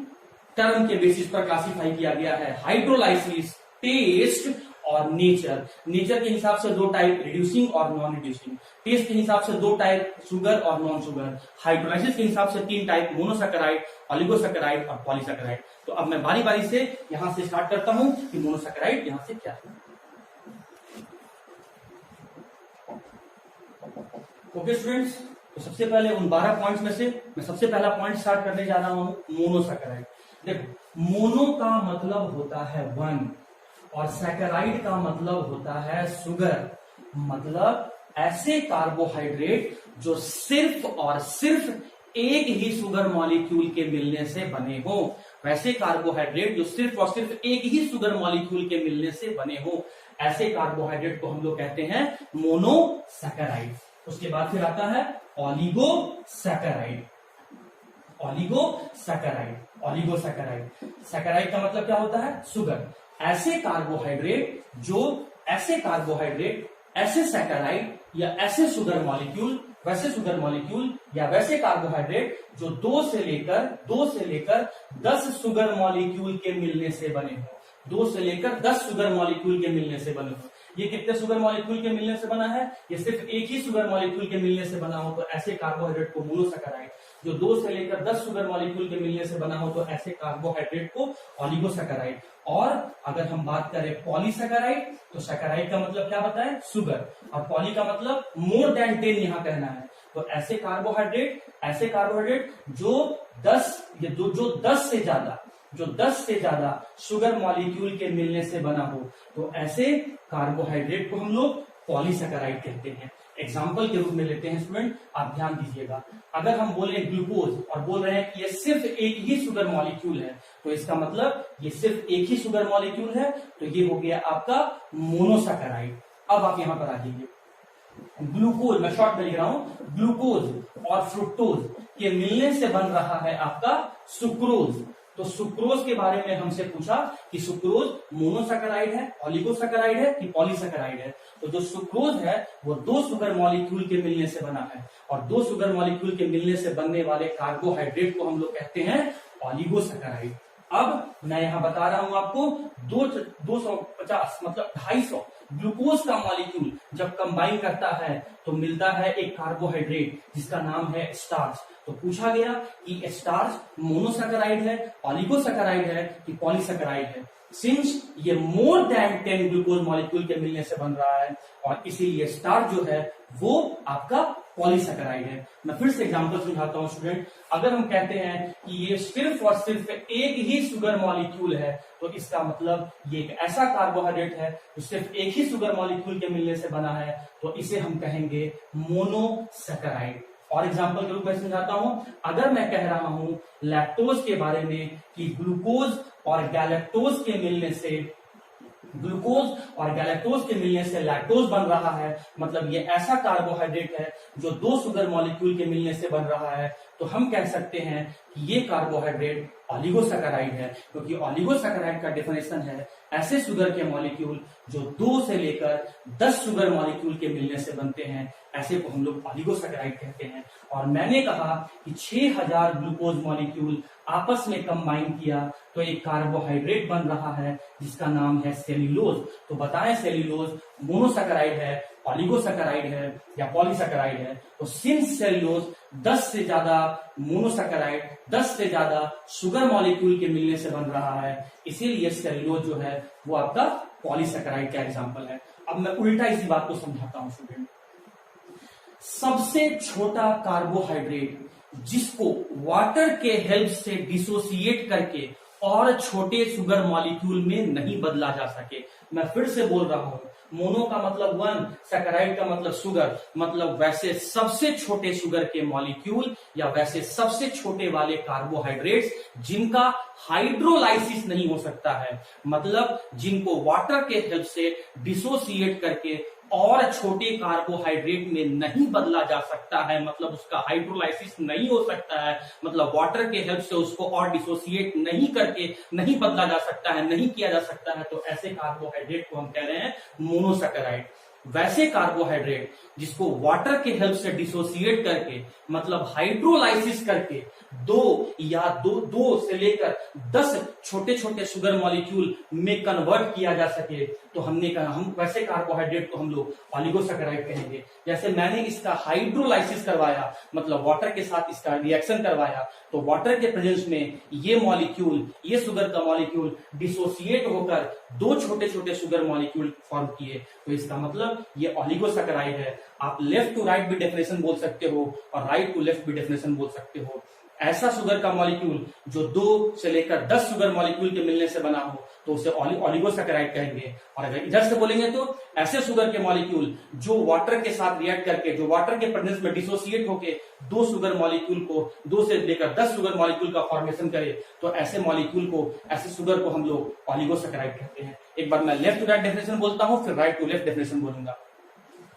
टर्म के बेसिस पर क्लासिफाई किया गया है, हाइड्रोलाइसिस, टेस्ट और नेचर। नेचर के हिसाब से दो टाइप, रिड्यूसिंग और नॉन रिड्यूसिंग। टेस्ट के हिसाब से दो टाइप, शुगर और नॉन शुगर। हाइड्रोलाइसिस के हिसाब से तीन टाइप, मोनोसैकेराइड, ओलिगोसैकेराइड और पॉलीसैकेराइड। तो अब मैं बारी बारी से यहां से स्टार्ट करता हूं कि मोनोसैकेराइड यहां से क्या है। ओके स्टूडेंट्स, तो सबसे पहले उन 12 पॉइंट्स में से मैं सबसे पहला पॉइंट स्टार्ट करने जा रहा हूं, मोनोसैकेराइड। देखो, मोनो का मतलब होता है वन और सैकेराइड का मतलब होता है शुगर। मतलब ऐसे कार्बोहाइड्रेट जो सिर्फ और सिर्फ एक ही शुगर मॉलिक्यूल के मिलने से बने हो, वैसे कार्बोहाइड्रेट जो सिर्फ और सिर्फ एक ही शुगर मॉलिक्यूल के मिलने से बने हो, ऐसे कार्बोहाइड्रेट को हम लोग कहते हैं मोनोसैकेराइड। उसके बाद फिर आता है ओलिगोसैकेराइड, ओलिगोसैकेराइड, ओलिगोसैकेराइड। सैकेराइड का मतलब क्या होता है? शुगर। ऐसे कार्बोहाइड्रेट ऐसे सैकेराइड या ऐसे शुगर मॉलिक्यूल, वैसे शुगर मॉलिक्यूल या वैसे कार्बोहाइड्रेट जो 2 से लेकर 10 शुगर मॉलिक्यूल के मिलने से बने हो, 2 से लेकर 10 शुगर मॉलिक्यूल के मिलने से बने हो। ये कितने शुगर मॉलिक्यूल के मिलने से बना है? ये सिर्फ एक ही शुगर मॉलिक्यूल के मिलने से बना हो तो ऐसे कार्बोहाइड्रेट को मोनोसैकेराइड। जो 2 से लेकर 10 शुगर मॉलिक्यूल के मिलने से बना हो तो ऐसे कार्बोहाइड्रेट को ओलिगोसैकेराइड। और अगर हम बात करें पॉलीसैकेराइड, तो सैकेराइड का मतलब क्या बताएं? शुगर। और पॉली का मतलब मोर देन 10 यहां कहना है। तो ऐसे कार्बोहाइड्रेट जो 10 से ज्यादा शुगर मॉलिक्यूल के मिलने से बना हो, तो ऐसे कार्बोहाइड्रेट को हम लोग पॉलीसैकेराइड कहते हैं। एग्जाम्पल के रूप में लेते हैं स्टूडेंट, आप ध्यान दीजिएगा। अगर हम बोले ग्लूकोज और बोल रहे हैं कि ये सिर्फ एक ही शुगर मॉलिक्यूल है, तो इसका मतलब ये सिर्फ एक ही शुगर मॉलिक्यूल है, तो ये हो गया आपका मोनोसैकेराइड। अब आप यहां पर आ जाइए, ग्लूकोज, मैं शॉर्ट में लिख रहा हूं, ग्लूकोज और फ्रुक्टोज के मिलने से बन रहा है आपका सुक्रोज। तो सुक्रोज के बारे में हमसे पूछा कि सुक्रोज मोनोसैकेराइड है, ओलिगोसैकेराइड है कि पॉलीसैकेराइड है। तो जो सुक्रोज है वो 2 शुगर मॉलिक्यूल के मिलने से बना है, और 2 शुगर मॉलिक्यूल के मिलने से बनने वाले कार्बोहाइड्रेट को हम लोग कहते हैं ओलिगोसैकेराइड। अब मैं यहां बता रहा हूं आपको 250 मतलब 250 ग्लूकोज का मॉलिक्यूल जब कंबाइन करता है तो मिलता है एक कार्बोहाइड्रेट जिसका नाम है स्टार्च। तो पूछा गया कि स्टार्च मोनोसैकेराइड है, ओलिगोसैकेराइड है कि पॉलीसैकेराइड है। सिंस ये मोर देन 10 ग्लूकोज मॉलिक्यूल के मिलने से बन रहा है, और इसीलिए स्टार्च जो है वो आपका पॉलीसैकेराइड है। मैं फिर से एग्जांपल समझाता हूं स्टूडेंट। अगर हम कहते हैं कि ये सिर्फ और सिर्फ एक ही शुगर मॉलिक्यूल है, तो इसका मतलब ये एक ऐसा कार्बोहाइड्रेट है जो सिर्फ एक ही शुगर मॉलिक्यूल के मिलने से बना है, तो इसे हम कहेंगे मोनोसैकेराइड। और एग्जांपल के रूप में समझाता हूं। अगर मैं कह रहा हूं लैक्टोज के बारे में कि ग्लूकोज और गैलेक्टोज के मिलने से लैक्टोज बन रहा है, मतलब ये ऐसा कार्बोहाइड्रेट है जो दो शुगर मॉलिक्यूल के मिलने से बन रहा है, तो हम कह सकते हैं कि ये कार्बोहाइड्रेट ऑलिगोसैकेराइड है। क्योंकि ऑलिगोसैकेराइड का डेफिनेशन है ऐसे शुगर के मॉलिक्यूल जो 2 से लेकर 10 शुगर मॉलिक्यूल के मिलने से बनते हैं, ऐसे को हम लोग ऑलिगोसैकेराइड कहते हैं। और मैंने कहा कि 6000 ग्लूकोज मॉलिक्यूल आपस में कंबाइन किया तो एक कार्बोहाइड्रेट बन रहा है जिसका नाम है सेल्यूलोज। तो बताएं सेल्यूलोज मोनोसैकेराइड है, ऑलिगोसैकेराइड है या पॉलीसैकेराइड है? तो सिंस सेल्यूलोज 10 से ज्यादा मोनोसैकेराइड, 10 से ज्यादा शुगर मॉलिक्यूल के मिलने से बन रहा है, इसीलिए सेल्यूलोज जो है वो आपका पॉलीसैकेराइड का एग्जाम्पल है। अब मैं उल्टा इसी बात को समझाता हूं स्टूडेंट। सबसे छोटा कार्बोहाइड्रेट जिसको वाटर के हेल्प से डिसोसिएट करके और छोटे शुगर मॉलिक्यूल में नहीं बदला जा सके। मैं फिर से बोल रहा हूं, मोनो का मतलब 1, सैकेराइड का मतलब शुगर, मतलब वैसे सबसे छोटे शुगर के मॉलिक्यूल या वैसे सबसे छोटे वाले कार्बोहाइड्रेट्स जिनका हाइड्रोलाइसिस नहीं हो सकता है, मतलब जिनको वाटर के हेल्प से डिसोसिएट करके और छोटे कार्बोहाइड्रेट में नहीं बदला जा सकता है, मतलब उसका हाइड्रोलाइसिस नहीं हो सकता है, मतलब वाटर के हेल्प से उसको और डिसोसिएट नहीं करके नहीं बदला जा सकता है, नहीं किया जा सकता है, तो ऐसे कार्बोहाइड्रेट को हम कह रहे हैं मोनोसैकेराइड। वैसे कार्बोहाइड्रेट जिसको वाटर के हेल्प से डिसोसिएट करके, मतलब हाइड्रोलाइसिस करके दो से लेकर 10 छोटे छोटे शुगर मॉलिक्यूल में कन्वर्ट किया जा सके, तो हमने कहा हम वैसे कार्बोहाइड्रेट को हम लोग ऑलिगोसैकेराइड कहेंगे। जैसे मैंने इसका हाइड्रोलाइसिस करवाया, मतलब वाटर के साथ इसका रिएक्शन करवाया, तो वाटर के प्रेजेंस में ये मॉलिक्यूल, ये शुगर का मॉलिक्यूल डिसोसिएट होकर 2 छोटे छोटे शुगर मॉलिक्यूल फॉर्म किए, तो इसका मतलब ये ऑलिगोसैकेराइड है। आप लेफ्ट टू राइट भी डेफिनेशन बोल सकते हो और राइट टू लेफ्ट भी डेफिनेशन बोल सकते हो। ऐसा शुगर का मॉलिक्यूल जो 2 से लेकर 10 शुगर मॉलिक्यूल के मिलने से बना हो, तो उसे ऑलिगोसैकेराइड कहेंगे। और अगर इधर से बोलेंगे तो ऐसे शुगर के मॉलिक्यूल जो वाटर के साथ रिएक्ट करके, जो वाटर के प्रेजेंस में डिसोसिएट होके 2 शुगर मॉलिक्यूल को, 2 से लेकर 10 शुगर मॉलिक्यूल का फॉर्मेशन करे, तो ऐसे मॉलिक्यूल को, ऐसे शुगर को हम लोग ऑलिगोसैकेराइड कहते हैं। एक बार मैं लेफ्ट टू राइट डेफिनेशन बोलता हूं, फिर राइट टू लेफ्ट डेफिनेशन बोलूंगा।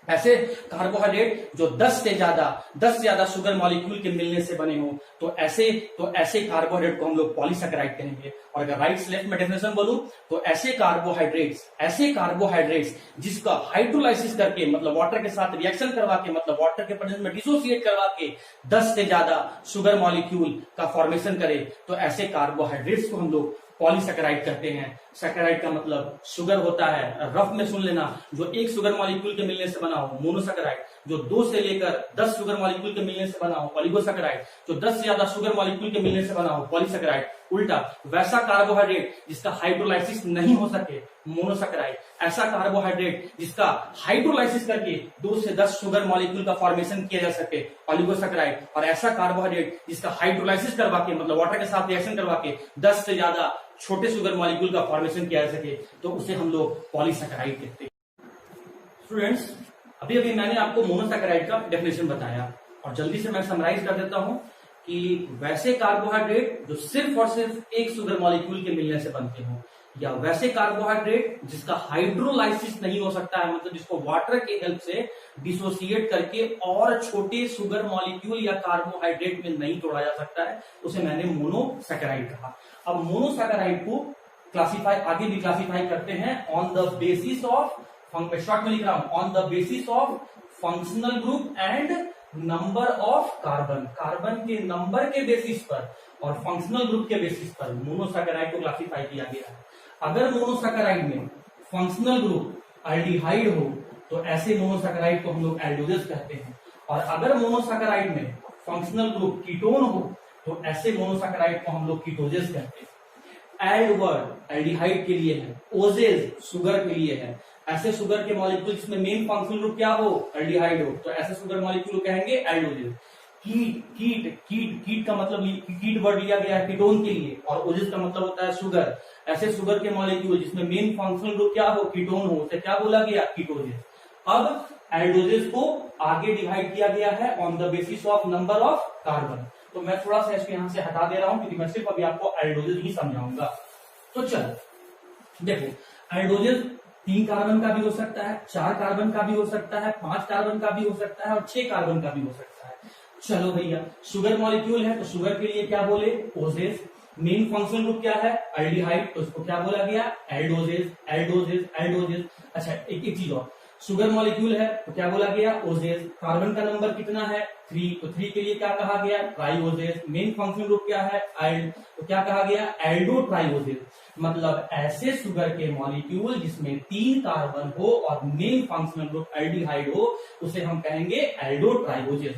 ऐसे कार्बोहाइड्रेट जो 10 से ज्यादा शुगर मॉलिक्यूल के मिलने से बने हो, तो ऐसे कार्बोहाइड्रेट को हम लोग पॉलीसैकेराइड कहेंगे। और अगर राइट से लेफ्ट में डेफिनेशन बोलूं, तो ऐसे कार्बोहाइड्रेट्स जिसका हाइड्रोलाइसिस करके, मतलब वाटर के साथ रिएक्शन करवा के, मतलब वाटर के प्रेजेंस में डिसोसिएट करवा के 10 से ज्यादा शुगर मॉलिक्यूल का फॉर्मेशन करे, तो ऐसे कार्बोहाइड्रेट्स को हम लोग पॉलीसैकेराइड कहते हैं। सैकेराइड का मतलब शुगर होता है, रफ में सुन लेना, जो एक शुगर मॉलिक्यूल के मिलने से बना हो मोनोसैकेराइड, जो 2 से लेकर 10 शुगर मॉलिक्यूल के मिलने से बना हो ऑलिगोसैकेराइड, जो 10 से ज्यादा शुगर मॉलिक्यूल के मिलने से बना हो पॉलीसैकेराइड। उल्टा वैसा कार्बोहाइड्रेट जिसका हाइड्रोलाइसिस नहीं हो सके मोनोसैकेराइड, ऐसा कार्बोहाइड्रेट जिसका हाइड्रोलाइसिस करके 2 से 10 शुगर मॉलिक्यूल का फॉर्मेशन किया जा सके ऑलिगोसैकेराइड। और ऐसा कार्बोहाइड्रेट जिसका हाइड्रोलाइसिस करवा के, मतलब वाटर के साथ रिएक्शन करवा के 10 से ज्यादा छोटे शुगर मॉलिक्यूल का फॉर्मेशन किया जा सके, तो उसे हम लोग पॉलीसैकेराइड कहते हैं। स्टूडेंट्स, अभी मैंने आपको मोनोसैकेराइड का डेफिनेशन बताया, और जल्दी से मैं समराइज कर देता हूं कि वैसे कार्बोहाइड्रेट जो सिर्फ और सिर्फ एक शुगर मॉलिक्यूल के मिलने से बनते हो, या वैसे कार्बोहाइड्रेट जिसका हाइड्रोलाइसिस नहीं हो सकता है, मतलब जिसको वाटर के हेल्प से डिसोसिएट करके और छोटे शुगर मॉलिक्यूल या कार्बोहाइड्रेट में नहीं तोड़ा जा सकता है, उसे मैंने मोनोसैकेराइड कहा। अब मोनोसैकेराइड को आगे भी क्लासिफाई करते हैं on the basis of, short में लिख रहा हूं, on the basis of functional group and number of carbon के नंबर के बेसिस पर और फंक्शनल ग्रुप के बेसिस पर मोनोसैकेराइड को क्लासिफाई किया गया है। अगर मोनोसैकेराइड में फंक्शनल ग्रुप एल्डिहाइड हो, तो ऐसे मोनोसैकेराइड को हम लोग एल्डोजेस कहते हैं। और अगर मोनोसैकेराइड में फंक्शनल ग्रुप कीटोन हो, तो ऐसे मोनोसैकेराइड को हम लोग कीटोजेस कहते हैं। एल्ड वर्ड एल्डिहाइड के लिए है, ओजेज शुगर के लिए है, ऐसे शुगर के मॉलिक्यूल जिसमें मेन फंक्शनल ग्रुप क्या हो, एल्डिहाइड हो, तो ऐसे शुगर मॉलिक्यूल कहेंगे एल्डोजेस। कीट कीट कीट कीट का मतलब कीट वर्ड लिया गया है कीटोन के लिए, और ओजेस का मतलब होता है शुगर। ऐसे शुगर के मॉलिक्यूल जिसमें मेन फंक्शनल ग्रुप क्या हो, कीटोन हो, उसे क्या बोला गया, कीटोजेस। अब एल्डोजेस को आगे डिवाइड किया गया है on the basis of number of carbon. तो मैं थोड़ा सा इसको यहां से हटा दे रहा हूं, क्योंकि मैं सिर्फ अभी आपको एल्डोजेस ही समझाऊंगा। तो चलो देखो, एल्डोजेस 3 कार्बन का भी हो सकता है, 4 कार्बन का भी हो सकता है, 5 कार्बन का भी हो सकता है, और 6 कार्बन का भी हो सकता है। चलो भैया, शुगर मॉलिक्यूल है तो शुगर के लिए क्या बोले, ओजेस। मेन फंक्शनल ग्रुप क्या है, एल्डिहाइड, तो उसको क्या बोला गया, एल्डोजेस एल्डोजेस एल्डोजेस। अच्छा, एक चीज और, शुगर मॉलिक्यूल है तो क्या बोला गया, ओजेस। कार्बन का नंबर कितना है, 3, तो 3 के लिए क्या कहा गया, ट्राइओजेस। मेन फंक्शनल ग्रुप क्या है, एल्ड, तो क्या कहा गया, एल्डो ट्राइओजेस। मतलब ऐसे शुगर के मॉलिक्यूल जिसमें 3 कार्बन हो और मेन फंक्शनल ग्रुप एल्डिहाइड हो, उसे हम कहेंगे एल्डो ट्राइओजेस।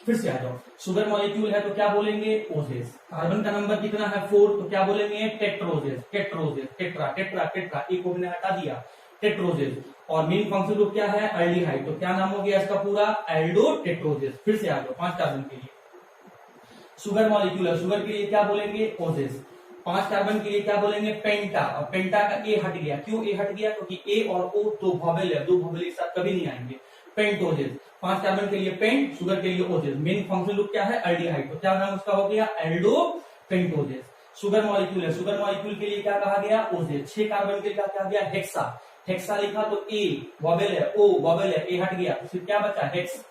फिर से आ जाओ, शुगर मॉलिक्यूल है तो क्या बोलेंगे, ओजेस। कार्बन का नंबर कितना है, 4, तो क्या बोलेंगे, टेट्रोजेस टेट्रोजेस टेट्रा टेट्रा टेट्रा, एक को मैंने हटा दिया, टेट्रोजेस। और मेन फंक्शनल ग्रुप क्या है, एल्डिहाइड, तो क्या नाम हो गया इसका पूरा, एल्डो टेट्रोजेस। फिर से आ जाओ, 5 कार्बन के लिए शुगर मॉलिक्यूल है, शुगर के लिए क्या बोलेंगे, ओजेस। 5 कार्बन के लिए क्या बोलेंगे, पेंटा, और पेंटा का ए हट गया, क्यों ए हट गया, क्योंकि ए और ओ दो वॉवेल है, दो वॉवेल एक साथ कभी नहीं आएंगे, पेंटोजेस। 5 कार्बन के लिए पेंट, शुगर के लिए ओजेस। मेन फंक्शनल ग्रुप क्या है, एल्डिहाइड, तो क्या नाम उसका हो गया, एल्डो पेंटोजेस। शुगर मॉलिक्यूल है, शुगर मॉलिक्यूल के लिए क्या कहा गया, ओजेस। 6 कार्बन के लिए क्या कहा गया, हेक्सा। हेक्सा लिखा तो ए वॉवेल है, ओ वॉवेल है, ए हट गया, तो फिर क्या बचा, हेक्स।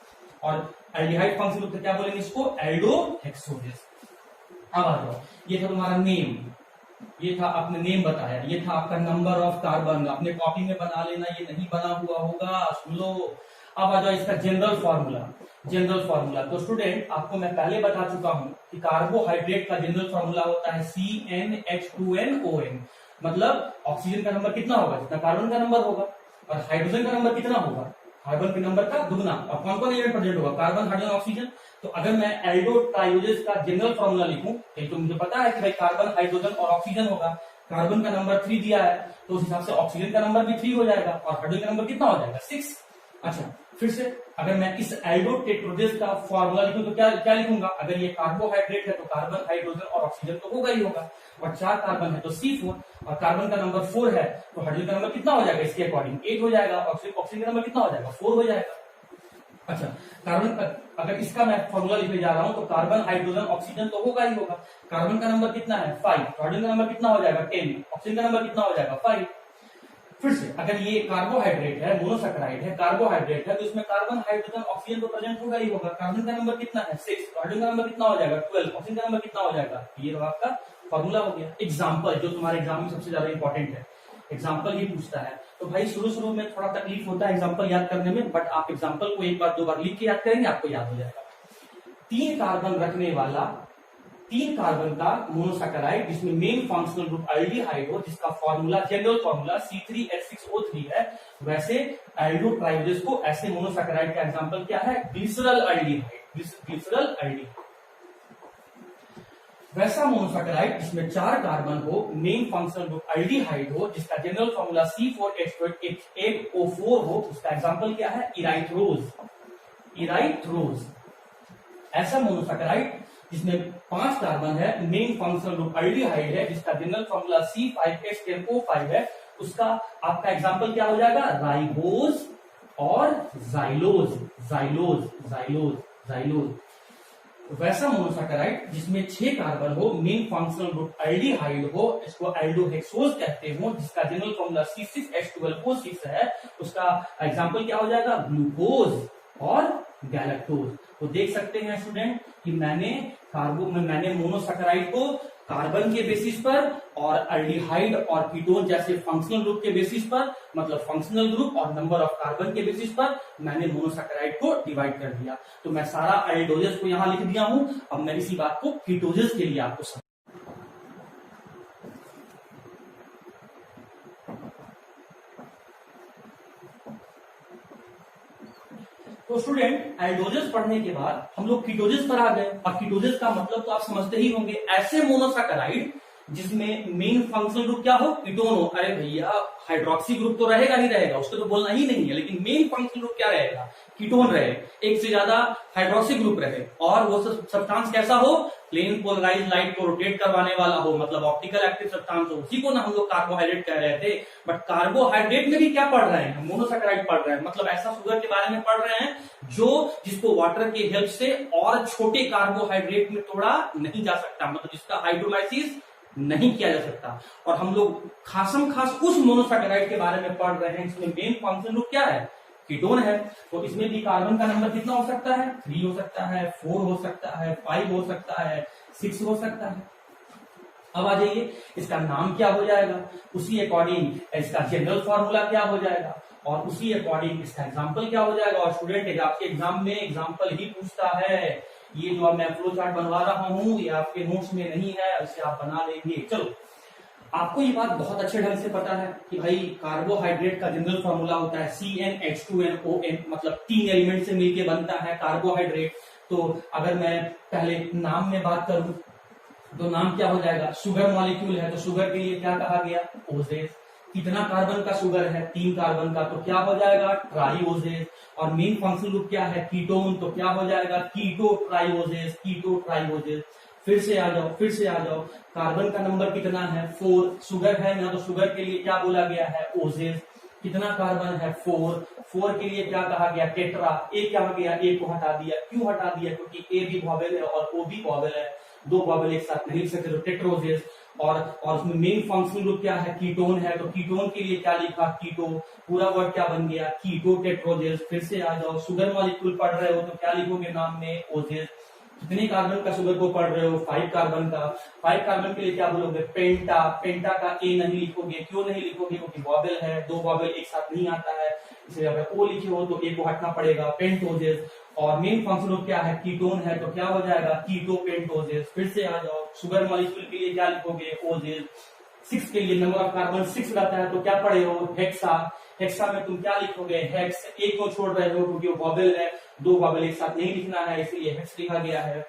और एल्डिहाइड फंक्शनल ग्रुप क्या बोलेंगे इसको, एल्डो हेक्सोजेस। अब आ जाओ, ये था तुम्हारा नेम, ये था आपने नेम बताया, ये था आपका नंबर ऑफ कार्बन। अपने कॉपी में बना लेना, ये नहीं बना हुआ होगा, सुन लो। अब आ जाओ इसका जनरल फॉर्मूला। जनरल फॉर्मूला तो स्टूडेंट आपको मैं पहले बता चुका हूं कि कार्बोहाइड्रेट का जनरल फॉर्मूला होता है CnH2nOn। मतलब ऑक्सीजन का नंबर कितना होगा, जितना कार्बन का नंबर होगा, और हाइड्रोजन का नंबर कितना होगा, कार्बन के नंबर का दुगना। और कौन कौन एलिमेंट प्रेजेंट होगा, कार्बन, हाइड्रोजन, ऑक्सीजन। तो अगर मैं एल्डो ट्राइओजेस का जनरल फॉर्मूला लिखूं, तो मुझे पता है कि भाई कार्बन, हाइड्रोजन और ऑक्सीजन होगा। कार्बन का नंबर 3 दिया है, तो उस हिसाब से ऑक्सीजन का नंबर भी 3 हो जाएगा, और हाइड्रोजन का नंबर कितना हो जाएगा, 6। अच्छा, फिर से अगर मैं इस एल्डो टेट्रोजेस का फॉर्मूला लिखूं तो क्या क्या लिखूंगा, अगर ये कार्बोहाइड्रेट है तो कार्बन, हाइड्रोजन और ऑक्सीजन तो होगा ही होगा, और 4 कार्बन है तो C4, और कार्बन का नंबर 4 है तो हाइड्रोजन का नंबर कितना हो जाएगा, इसके अकॉर्डिंग 8 हो जाएगा, ऑक्सीजन का नंबर कितना हो जाएगा, 4 हो जाएगा। अच्छा, कार्बन, अगर इसका मैं फॉर्मूला लिखने जा रहा हूं तो कार्बन, हाइड्रोजन, ऑक्सीजन तो होगा ही होगा। कार्बन का नंबर कितना है, 5, हाइड्रोजन का नंबर कितना हो जाएगा, 10, ऑक्सीजन का नंबर कितना हो जाएगा, 5। फिर से अगर ये कार्बोहाइड्रेट है, मोनोसैकेराइड है, कार्बोहाइड्रेट है, तो इसमें कार्बन, हाइड्रोजन, ऑक्सीजन तो प्रेजेंट होगा ही होगा। कार्बन का नंबर कितना है, 6, हाइड्रोजन का नंबर कितना हो जाएगा, 12, ऑक्सीजन का नंबर कितना हो जाएगा। ये तो आपका फॉर्मूला हो गया। एग्जाम्पल, जो तुम्हारे एग्जाम में सबसे ज्यादा इंपॉर्टेंट है, एग्जाम्पल ही पूछता है। तो भाई शुरू में थोड़ा तकलीफ होता है एग्जाम्पल याद करने में, बट आप एग्जाम्पल को एक बार 2 बार लिख के याद करेंगे, आपको याद हो जाएगा। 3 कार्बन रखने वाला, 3 कार्बन का मोनोसैकेराइड जिसमें मेन फंक्शनल ग्रुप एल्डिहाइड हो, जिसका फॉर्मूला, जनरल फॉर्मूला C3H6O3 है, वैसे एल्डो ट्राइओजेस को, ऐसे मोनोसैकेराइड का एग्जांपल क्या है, ग्लिसरल एल्डिहाइड, ग्लिसरल एल्डिहाइड। वैसा मोनोसैकेराइड जिसमें 4 कार्बन हो, मेन फंक्शनल ग्रुप एल्डिहाइड हो, जिसका जनरल फॉर्मूला C4H8O4 हो, उसका एग्जांपल क्या है, इराइथ्रोज, इराइथ्रोज। ऐसा मोनोसैकेराइड जिसमें 5 कार्बन है, मेन फंक्शनल ग्रुप एल्डिहाइड है, जिसका जनरल फॉर्मूला C5H10O5 है, उसका आपका एग्जांपल क्या हो जाएगा, राइबोज और जाइलोज, जाइलोज, जाइलोज, जाइलोज। वैसा मोनोसैकेराइड जिसमें 6 कार्बन हो, मेन फंक्शनल ग्रुप एल्डिहाइड हो, इसको एल्डोहेक्सोज कहते हो, जिसका जनरल फॉर्मूला C6H12O6 है, उसका एग्जांपल क्या हो जाएगा, ग्लूकोज और गैलेक्टोज। तो देख सकते हैं स्टूडेंट कि मैंने मोनोसैकेराइड को कार्बन के बेसिस पर और एल्डिहाइड और कीटोन जैसे फंक्शनल ग्रुप के बेसिस पर, मतलब फंक्शनल ग्रुप और नंबर ऑफ कार्बन के बेसिस पर मैंने मोनोसैकेराइड को डिवाइड कर दिया। तो मैं सारा एल्डोजेस को यहां लिख दिया हूं। अब मैं इसी बात को कीटोजेस के लिए आपको समझ। तो स्टूडेंट एल्डोजेस पढ़ने के बाद हम लोग कीटोजेस पर आ गए, और कीटोजेस का मतलब तो आप समझते ही होंगे, ऐसे मोनोसैकेराइड जिसमें मेन फंक्शनल ग्रुप क्या हो, कीटोन हो। अरे भैया हाइड्रोक्सी ग्रुप तो रहेगा ही रहेगा, उसको तो बोलना ही नहीं है, लेकिन मेन फंक्शनल ग्रुप क्या रहेगा, कीटोन रहे, एक से ज्यादा हाइड्रोक्सी ग्रुप रहे, और वो सब्सटेंस कैसा हो, प्लेन पोलराइज लाइट को रोटेट करवाने वाला हो, मतलब ऑप्टिकल एक्टिव सब्सटेंस हो, उसी को ना हम लोग कार्बोहाइड्रेट कह रहे थे। बट कार्बोहाइड्रेट में भी क्या पढ़ रहे हैं, मोनोसैकेराइड पढ़ रहे हैं, मतलब ऐसा शुगर के बारे में पढ़ रहे हैं जिसको वाटर की हेल्प से और छोटे कार्बोहाइड्रेट में तोड़ा नहीं जा सकता, मतलब जिसका हाइड्रोलाइसिस नहीं किया जा सकता। और हम लोग खासम खास उस मोनोसैकेराइड के बारे में पढ़ रहे हैं जिसमें मेन फंक्शन ग्रुप क्या है, कीटोन है। तो इसमें भी कार्बन का नंबर कितना हो सकता है, 3 हो सकता है, 4 हो सकता है, 5 हो सकता है, 6 हो सकता है। अब आ जाइए, इसका नाम क्या हो जाएगा, उसी अकॉर्डिंग इसका जनरल फॉर्मूला क्या हो जाएगा, और उसी अकॉर्डिंग इसका एग्जाम्पल क्या हो जाएगा। और स्टूडेंट आपके एग्जाम में एग्जाम्पल ही पूछता है, ये जो मैं फ्लो चार्ट बनवा रहा हूं ये आपके नोट्स में नहीं है, इसे आप बना लेंगे। चलो, आपको ये बात बहुत अच्छे ढंग से पता है कि भाई कार्बोहाइड्रेट का जनरल फॉर्मूला होता है CnH2nOn, मतलब 3 एलिमेंट से मिलके बनता है कार्बोहाइड्रेट। तो अगर मैं पहले नाम में बात करूं तो नाम क्या हो जाएगा, शुगर मॉलिक्यूल है तो शुगर के लिए क्या कहा गया, ओजेस। कितना कार्बन का शुगर है, 3 कार्बन का, तो क्या हो जाएगा, ट्राइओजेस। और मेन फंक्शनल ग्रुप क्या है, कीटोन, तो क्या हो जाएगा, कीटो ट्राइओजेस, कीटो ट्राइओजेस। फिर से आ जाओ, कार्बन का नंबर कितना है, 4, शुगर है ना, तो शुगर के लिए क्या बोला गया है, ओजेस। कितना कार्बन है, 4 के लिए क्या कहा गया, टेट्रा। ए क्या हो गया, ए को हटा दिया, क्यों हटा दिया, क्योंकि ए भी वॉवेल है और ओ भी वॉवेल है, 2 वॉवेल एक साथ नहीं लिख सकते, तो टेट्रोजेस। और उसमें मेन फंक्शनल ग्रुप क्या है, कीटोन है, तो कीटोन के लिए क्या लिखा, कीटो, पूरा वर्ड क्या बन गया, कीटो टेट्रोजेस। फिर से आ जाओ, शुगर मॉलिक्यूल पढ़ रहे हो तो क्या लिखोगे नाम में, ओजेस। कितने कार्बन का शुगर को पढ़ रहे हो, 5 कार्बन का, 5 कार्बन के लिए क्या बोलोगे, पेंटा। पेंटा का ए नहीं लिखोगे, क्यों नहीं लिखोगे, क्योंकि वॉवेल है, 2 वॉवेल एक साथ नहीं आता है, इसलिए अगर ओ लिखे हो तो ए को हटना पड़ेगा, पेंटोजेस। और मेन फंक्शन क्या है, कीटोन है, तो क्या हो जाएगा, कीटो पेंटोजेस। फिर से आ जाओ, शुगर मॉलिक्यूल के लिए क्या लिखोगे, ओजेस। 6 के लिए नंबर ऑफ कार्बन 6 रहता है, तो क्या पढ़े हो, हेक्सा। हेक्सा में तुम क्या लिखोगे, हेक्स। एक को छोड़ रहे हो क्योंकि वो वॉवेल है, 2 वॉवेल एक साथ नहीं लिखना है, इसलिए हेक्स लिखा गया है,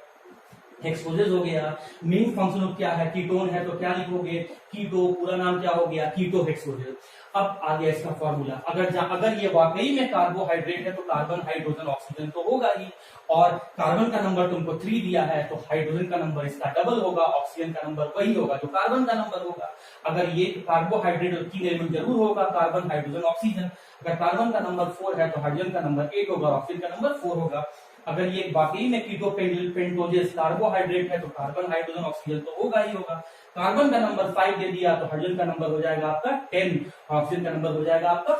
हेक्सोजेस हो गया। मेन फंक्शन क्या है, कीटोन है, तो क्या लिखोगे, कीटो, पूरा नाम क्या हो गया, कीटो हेक्सोजेस। अब आ गया इसका फॉर्मूला, अगर ये वाकई में कार्बोहाइड्रेट है तो कार्बन हाइड्रोजन ऑक्सीजन तो होगा ही, और कार्बन का नंबर तुमको 3 दिया है तो हाइड्रोजन का नंबर इसका डबल होगा, ऑक्सीजन का नंबर वही होगा जो कार्बन का नंबर होगा। अगर ये कार्बोहाइड्रेट और 3 एलिमेंट जरूर होगा, कार्बन हाइड्रोजन ऑक्सीजन। अगर कार्बन का नंबर 4 है तो हाइड्रोजन का नंबर 8 होगा, ऑक्सीजन का नंबर 4 होगा। अगर ये वाकई में कीटो पेंटोजेस कार्बोहाइड्रेट है तो कार्बन हाइड्रोजन ऑक्सीजन तो होगा ही होगा। कार्बन का नंबर 5 दे दिया तो हाइड्रोजन का नंबर हो जाएगा आपका 10, ऑक्सीजन का नंबर हो जाएगा आपका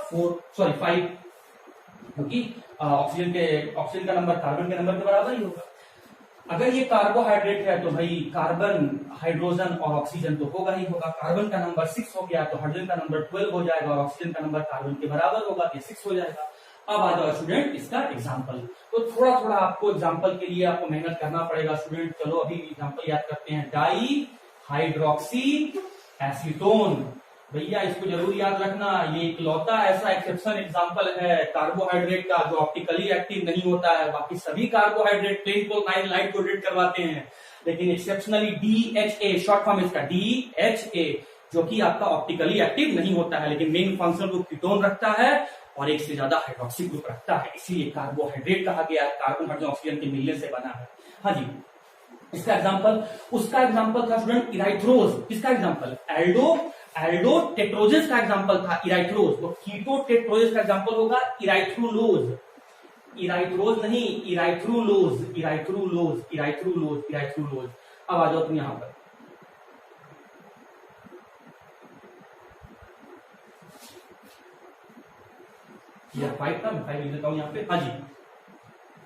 5, क्योंकि ऑक्सीजन का नंबर कार्बन के नंबर के बराबर ही होगा। अगर ये कार्बोहाइड्रेट है तो भाई कार्बन हाइड्रोजन और ऑक्सीजन तो होगा ही होगा। कार्बन का नंबर 6 हो गया तो हाइड्रोजन का नंबर 12 हो जाएगा और ऑक्सीजन का नंबर कार्बन के बराबर होगा, ये 6 हो जाएगा। अब आ जाओ स्टूडेंट इसका एग्जाम्पल। तो थोड़ा थोड़ा आपको एग्जाम्पल के लिए आपको मेहनत करना पड़ेगा स्टूडेंट। चलो अभी एग्जाम्पल याद करते हैं। डाई हाइड्रोक्सी एसीटोन, भैया इसको जरूर याद रखना, ये इकलौता ऐसा एक्सेप्शन एग्जाम्पल है कार्बोहाइड्रेट का जो ऑप्टिकली एक्टिव नहीं होता है। बाकी सभी कार्बोहाइड्रेट प्लेन को लाइट को रोटेट करवाते हैं, लेकिन एक्सेप्शनली DHA, शॉर्ट फॉर्म इसका DHA, जो कि आपका ऑप्टिकली एक्टिव नहीं होता है, लेकिन मेन फंक्शन को कीटोन रखता है और एक से ज्यादा हाइड्रोक्सी ग्रुप रखता है, इसीलिए कार्बोहाइड्रेट कहा गया है, कार्बन हाइड्रोजन ऑक्सीजन के मिलने से बना है। हाँ जी, इसका एग्जांपल, उसका एग्जांपल था स्टूडेंट इराइथ्रोज। किसका एग्जांपल, एल्डो टेट्रोजेस का एग्जांपल था इराइथ्रोज। तो कीटो टेट्रोजेस का एग्जांपल होगा इराइथ्रोलोज, इराइथ्रोज नहीं इराइथ्रोलोज, इराइथ्रोलोज, इराइथ्रोलोज, इराइथ्रोलोज। अब आ जाओ तुम यहां पर, फाइव था, मैं 5 लिख देता हूं यहाँ पे। हाँ जी,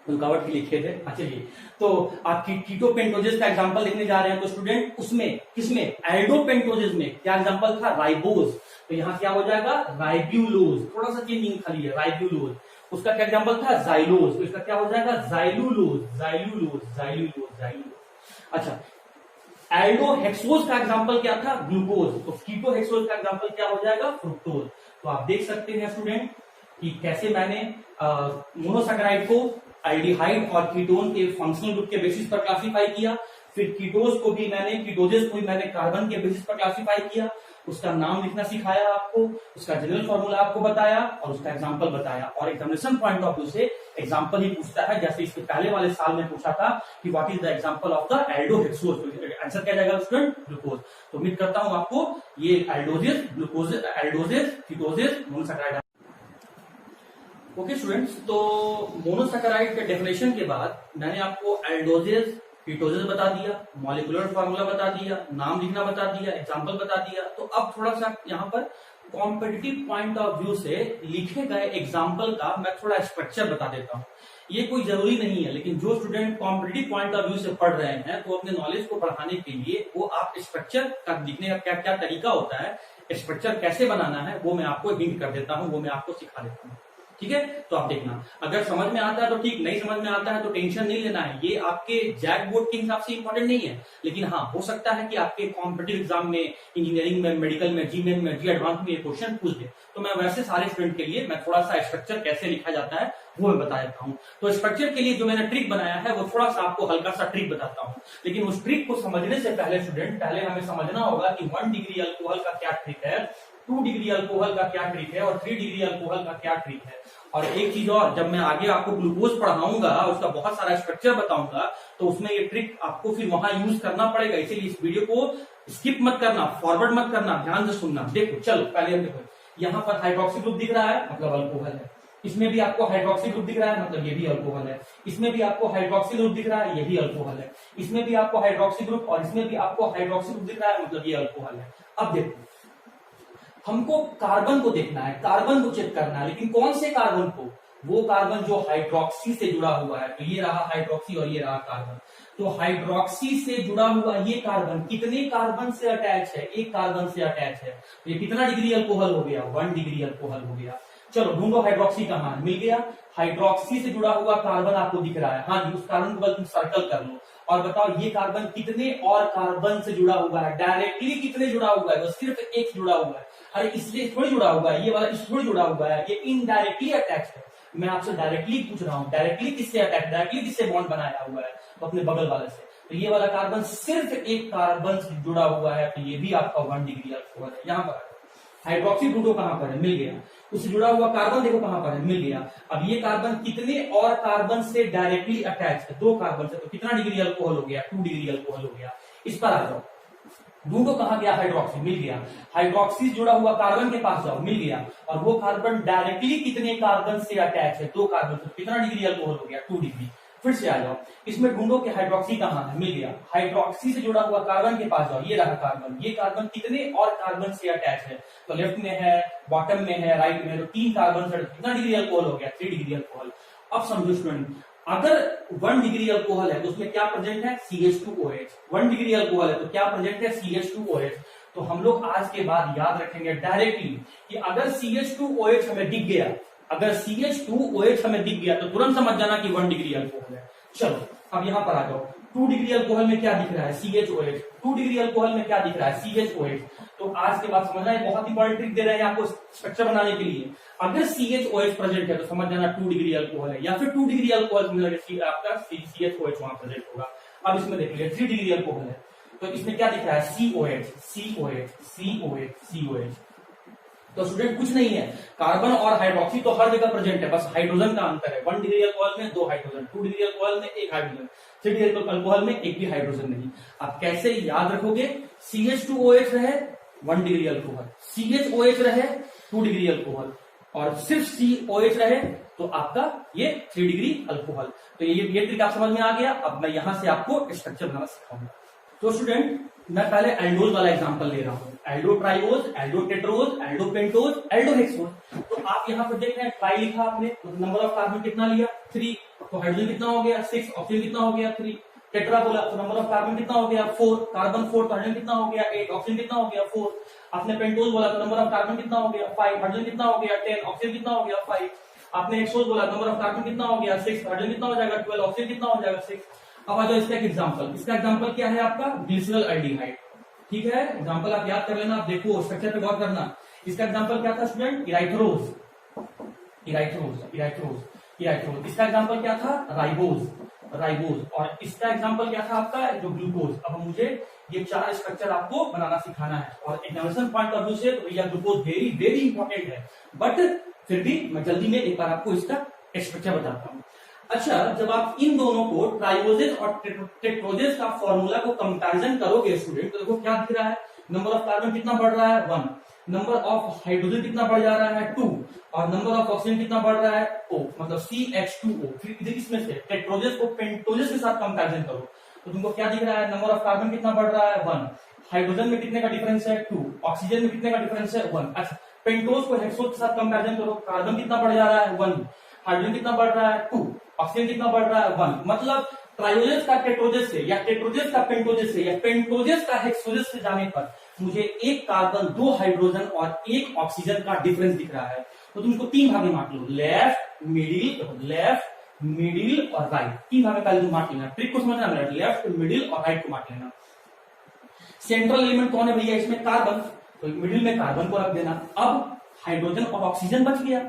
रुकावट के लिखे थे। अच्छा जी, तो आप कीटो पेंटोजेस का एग्जांपल लिखने जा रहे हैं तो स्टूडेंट उसमें किसमें, एल्डो पेंटोजेस में क्या एग्जांपल था, राइबोज। तो यहाँ क्या हो जाएगा, राइब्यूलोज, थोड़ा सा चेंजिंग खाली है, राइब्यूलोज। उसका क्या एग्जांपल था, जाइलोज, तो इसका क्या हो जाएगा, जाइलुलोज, जाइलुलोज, जाइलुलोज, जाइलुलोज। अच्छा, एल्डो हेक्सोज का एग्जांपल क्या था, ग्लूकोज। तो कीटो हेक्सोज का एग्जांपल क्या हो जाएगा, फ्रुक्टोज। तो आप देख सकते हैं स्टूडेंट कि कैसे मैंने मोनोसैकेराइड को एल्डिहाइड और कीटोन के फंक्शनल ग्रुप के बेसिस पर क्लासिफाई किया। फिर कीटोजेस को भी मैंने कार्बन के बेसिस पर क्लासिफाई किया। उसका नाम लिखना सिखाया आपको, उसका जनरल फॉर्मूला आपको बताया और उसका एग्जाम्पल बताया। और एग्जामिनेशन पॉइंट ऑफ व्यू से एग्जाम्पल ही पूछता है, जैसे इसके पहले वाले साल में पूछा था कि what is the example of the aldohexose, answer क्या जाएगा स्टूडेंट? ग्लूकोज। तो उम्मीद करता हूं आपको ये एल्डोजेस, ग्लूकोजेस, एल्डोजेस, कीटोजेस, मोनोसैकेराइड। ओके स्टूडेंट्स, तो मोनोसैकेराइड के डेफिनेशन के बाद मैंने आपको एल्डोजेस, कीटोजेस बता दिया, मॉलिक्यूलर फार्मूला बता दिया, नाम लिखना बता दिया, एग्जाम्पल बता दिया। तो अब थोड़ा सा यहाँ पर कॉम्पिटिटिव पॉइंट ऑफ व्यू से लिखे गए एग्जाम्पल का मैं थोड़ा स्ट्रक्चर बता देता हूँ। ये कोई जरूरी नहीं है, लेकिन जो student competitive point of view से पढ़ रहे हैं तो अपने नॉलेज को बढ़ाने के लिए वो आप स्ट्रक्चर का लिखने का क्या क्या तरीका होता है, स्ट्रक्चर कैसे बनाना है, वो मैं आपको हिंट कर देता हूँ, वो मैं आपको सिखा देता हूँ। ठीक है, तो आप देखना, अगर समझ में आता है तो ठीक, नहीं समझ में आता है तो टेंशन नहीं लेना है। ये आपके जैक बोर्ड के हिसाब से इंपॉर्टेंट नहीं है, लेकिन हाँ हो सकता है कि आपके कॉम्पिटिटिव एग्जाम में, इंजीनियरिंग में, मेडिकल में, जीमेन में, जी एडवांस में ये क्वेश्चन पूछ दे। तो मैं वैसे सारे स्टूडेंट के लिए मैं थोड़ा सा स्ट्रक्चर कैसे लिखा जाता है वो मैं बता देता हूँ। तो स्ट्रक्चर के लिए जो मैंने ट्रिक बनाया है वो थोड़ा सा आपको हल्का सा ट्रिक बताता हूँ, लेकिन उस ट्रिक को समझने से पहले स्टूडेंट, पहले हमें समझना होगा कि 1 डिग्री अल्कोहल का क्या ट्रिक है, 2 डिग्री अल्कोहल का क्या ट्रिक है और 3 डिग्री अल्कोहल का क्या ट्रिक है। और एक चीज और, जब मैं आगे आपको ग्लूकोज पढ़ाऊंगा, उसका बहुत सारा स्ट्रक्चर बताऊंगा, तो उसमें ये ट्रिक आपको फिर वहां यूज करना पड़ेगा। इसीलिए इस वीडियो को स्किप मत करना, फॉरवर्ड मत करना, ध्यान से सुनना। देखो, चलो पहले हम देखो, यहाँ पर हाइड्रोक्सी ग्रुप दिख रहा है, मतलब अल्कोहल है। इसमें भी आपको हाइड्रोक्सी ग्रुप दिख रहा है, मतलब ये भी अल्कोहल है। इसमें भी आपको हाइड्रोक्सी ग्रुप दिख रहा है, ये भी अल्कोहल है। इसमें भी आपको हाइड्रोक्सी ग्रुप और इसमें भी आपको हाइड्रोक्सी ग्रुप दिख रहा है, मतलब ये अल्कोहल है। अब देखो, हमको कार्बन को देखना है, कार्बन को चेक करना है, लेकिन कौन से कार्बन को? वो कार्बन जो हाइड्रोक्सी से जुड़ा हुआ है। तो ये रहा हाइड्रोक्सी और ये रहा कार्बन। तो हाइड्रोक्सी से जुड़ा हुआ ये कार्बन कितने कार्बन से अटैच है? एक कार्बन से अटैच है। तो ये कितना डिग्री अल्कोहल हो गया? 1 डिग्री अल्कोहल हो गया। चलो ढूंढो हाइड्रोक्सी कहाँ है। मिल गया, हाइड्रोक्सी से जुड़ा हुआ कार्बन आपको दिख रहा है। हाँ जी, उस कार्बन को तुम सर्कल कर लो और बताओ ये कार्बन कितने और कार्बन से जुड़ा हुआ है? डायरेक्टली कितने जुड़ा हुआ है? वो सिर्फ एक जुड़ा हुआ है। अरे इसलिए थोड़ी जुड़ा हुआ है, ये वाला इससे थोड़ी जुड़ा हुआ है, ये इनडायरेक्टली अटैच है। मैं आपसे डायरेक्टली पूछ रहा हूँ, डायरेक्टली किससे अटैच, डायरेक्टली किससे बॉन्ड बनाया हुआ है? तो अपने बगल वाले से। तो ये वाला कार्बन सिर्फ एक कार्बन से जुड़ा हुआ है, तो ये भी आपका 1 डिग्री अल्कोहल है। यहाँ पर हाइड्रोक्सी ग्रुप कहां पर है? मिल गया। उससे जुड़ा हुआ कार्बन देखो कहां पर है? मिल गया। अब ये कार्बन कितने और कार्बन से डायरेक्टली अटैच है? 2 कार्बन से। तो कितना डिग्री अल्कोहल हो गया? 2 डिग्री अल्कोहल हो गया। इस पर आ जाओ, ढूंढो कहां गया हाइड्रोक्सी। मिल गया। हाइड्रोक्सी जुड़ा हुआ कार्बन के पास जाओ, मिल गया। और वो कार्बन डायरेक्टली कितने कार्बन से अटैच है? 2 कार्बन से। कितना डिग्री अल्कोहल हो गया? 2 डिग्री। फिर से आ जाओ, इसमें ढूंढो कि हाइड्रोक्सी कहां है। मिल गया। हाइड्रोक्सी से जुड़ा हुआ कार्बन के पास जाओ, ये रहा कार्बन। ये कार्बन कितने और कार्बन से अटैच है? तो लेफ्ट में है, बॉटम में है, राइट में है। तो 3 कार्बन से। कितना डिग्री अल्कोहल हो गया? 3 डिग्री अल्कोहल। अब समझो स्टूडेंट, अगर 1 डिग्री अल्कोहल है तो उसमें क्या प्रेजेंट है? CH2OH। 1 डिग्री अल्कोहल है तो क्या प्रेजेंट है? CH2OH। तो हम लोग आज के बाद याद रखेंगे डायरेक्टली कि अगर CH2OH हमें दिख गया, अगर CH2OH हमें दिख गया तो तुरंत समझ जाना कि 1 डिग्री अल्कोहल है। चलो अब यहां पर आ जाओ, 2 डिग्री अल्कोहल में क्या दिख रहा है? CHOH। 2 डिग्री अल्कोहल में क्या दिख रहा है? CHOH। तो आज के बाद समझना है, बहुत इंपॉर्टेंट ट्रिक दे रहे हैं आपको स्ट्रक्चर बनाने के लिए। अगर CHOH प्रेजेंट है तो समझ जाना 2 डिग्री अल्कोहल है, या फिर 2 डिग्री अल्कोहल आपका CHOH वहां प्रेजेंट होगा। अब इसमें देख लीजिए 3 डिग्री अल्कोहल है तो इसमें क्या दिख रहा है? COH। तो स्टूडेंट कुछ नहीं है, कार्बन और हाइड्रोक्सी तो हर जगह प्रेजेंट है, बस हाइड्रोजन का अंतर है। 1 डिग्री अल्कोहल में 2 हाइड्रोजन, 2 डिग्री अल्कोहल में 1 हाइड्रोजन, 3 डिग्री अल्कोहल में एक भी हाइड्रोजन नहीं। आप कैसे याद रखोगे? CH2OH रहे 1 डिग्री अल्कोहल, CHOH रहे 2 डिग्री अल्कोहल, और सिर्फ COH रहे तो आपका ये 3 डिग्री अल्कोहल। तो ये ट्रिक आप समझ में आ गया। अब मैं यहां से आपको स्ट्रक्चर बनाना सिखाऊंगा। तो स्टूडेंट, मैं पहले एल्डोज वाला एग्जांपल ले रहा हूँ। Aldo triose, aldo tetrose, aldo pentose, aldo hexose. तो आप यहाँ पर देख रहे हैं, ट्राई लिखा आपने तो नंबर ऑफ कार्बन कितना लिया? 3। तो हाइड्रोजन कितना हो गया? 6। ऑक्सीजन कितना हो गया? 3। टेट्रा बोला तो नंबर ऑफ कार्बन कितना हो गया? 4। कार्बन 4। तो हाइड्रोजन कितना हो गया? 8। ऑक्सीजन कितना हो गया? 4। आपने पेंटोज बोला तो नंबर ऑफ कार्बन कितना हो गया? 5। हाइड्रोजन कितना हो गया? 10। ऑक्सीजन कितना हो गया? 5। आपने हेक्सोज बोला नंबर ऑफ कार्बन कितना हो गया? 6। हाइड्रोजन कितना हो जाएगा? 12। ऑक्सीजन कितना हो जाएगा? 6। अब आ जाओ इसका एक एग्जांपल। इसका एग्जांपल क्या है आपका? Glycerol aldehyde. ठीक है, एग्जांपल आप याद कर लेना, आप देखो स्ट्रक्चर पे गौर करना। इसका एग्जांपल क्या था स्टूडेंट? इराइथ्रोज। इराइथ्रोल। इसका एग्जांपल क्या था? Ribose, ribose. और इसका एग्जांपल क्या था आपका? जो ग्लूकोज। अब मुझे ये 4 स्ट्रक्चर आपको बनाना सिखाना है और एग्जामिनेशन पॉइंट ऑफ व्यू से तो भैया ग्लूकोज वेरी वेरी इंपॉर्टेंट है, बट फिर भी मैं जल्दी में एक बार आपको इसका स्ट्रक्चर बताता हूँ। अच्छा, जब आप इन दोनों को ट्राइओजेज और टेट्रोजेज का फॉर्मूला को कंपैरिजन करोगे स्टूडेंट, तो देखो क्या दिख रहा है? नंबर ऑफ कार्बन कितना बढ़ रहा है? 1। नंबर ऑफ हाइड्रोजन कितना बढ़ जा रहा है? 2। और नंबर ऑफ ऑक्सीजन कितना बढ़ रहा है? O, मतलब CH2O। फिर इधर इसमें से टेट्रोजेस को पेंटोजेस के साथ कंपैरिजन करो तो तुमको क्या दिख रहा है? नंबर ऑफ कार्बन कितना बढ़ रहा है? 1। हाइड्रोजन में कितने का डिफरेंस है? 2। ऑक्सीजन में कितने का डिफरेंस है? 1। अच्छा, पेंटोज को हेक्सोज के साथ कंपैरिजन करो, कार्बन कितना बढ़ जा रहा है? 1। हाइड्रोजन कितना बढ़ रहा है? 2। ऑक्सीजन कितना बढ़ रहा है? 1। मतलब ट्राइओजेस का टेट्रोजेस से या टेट्रोजेस का पेंटोजेस से या पेंटोजेस का हेक्सोजेस से जाने पर मुझे एक कार्बन, 2 हाइड्रोजन और 1 ऑक्सीजन का डिफरेंस दिख रहा है। तो तुम इसको 3 भाग में बांट लो, लेफ्ट मिडिल और राइट। 3 भाग में पहले तुम बांट लेना। ट्रिक को समझना मेरा, लेफ्ट मिडिल और राइट को बांट लेना। सेंट्रल एलिमेंट कौन है भैया इसमें? कार्बन, तो मिडिल में कार्बन को रख देना। अब हाइड्रोजन और ऑक्सीजन बच गया,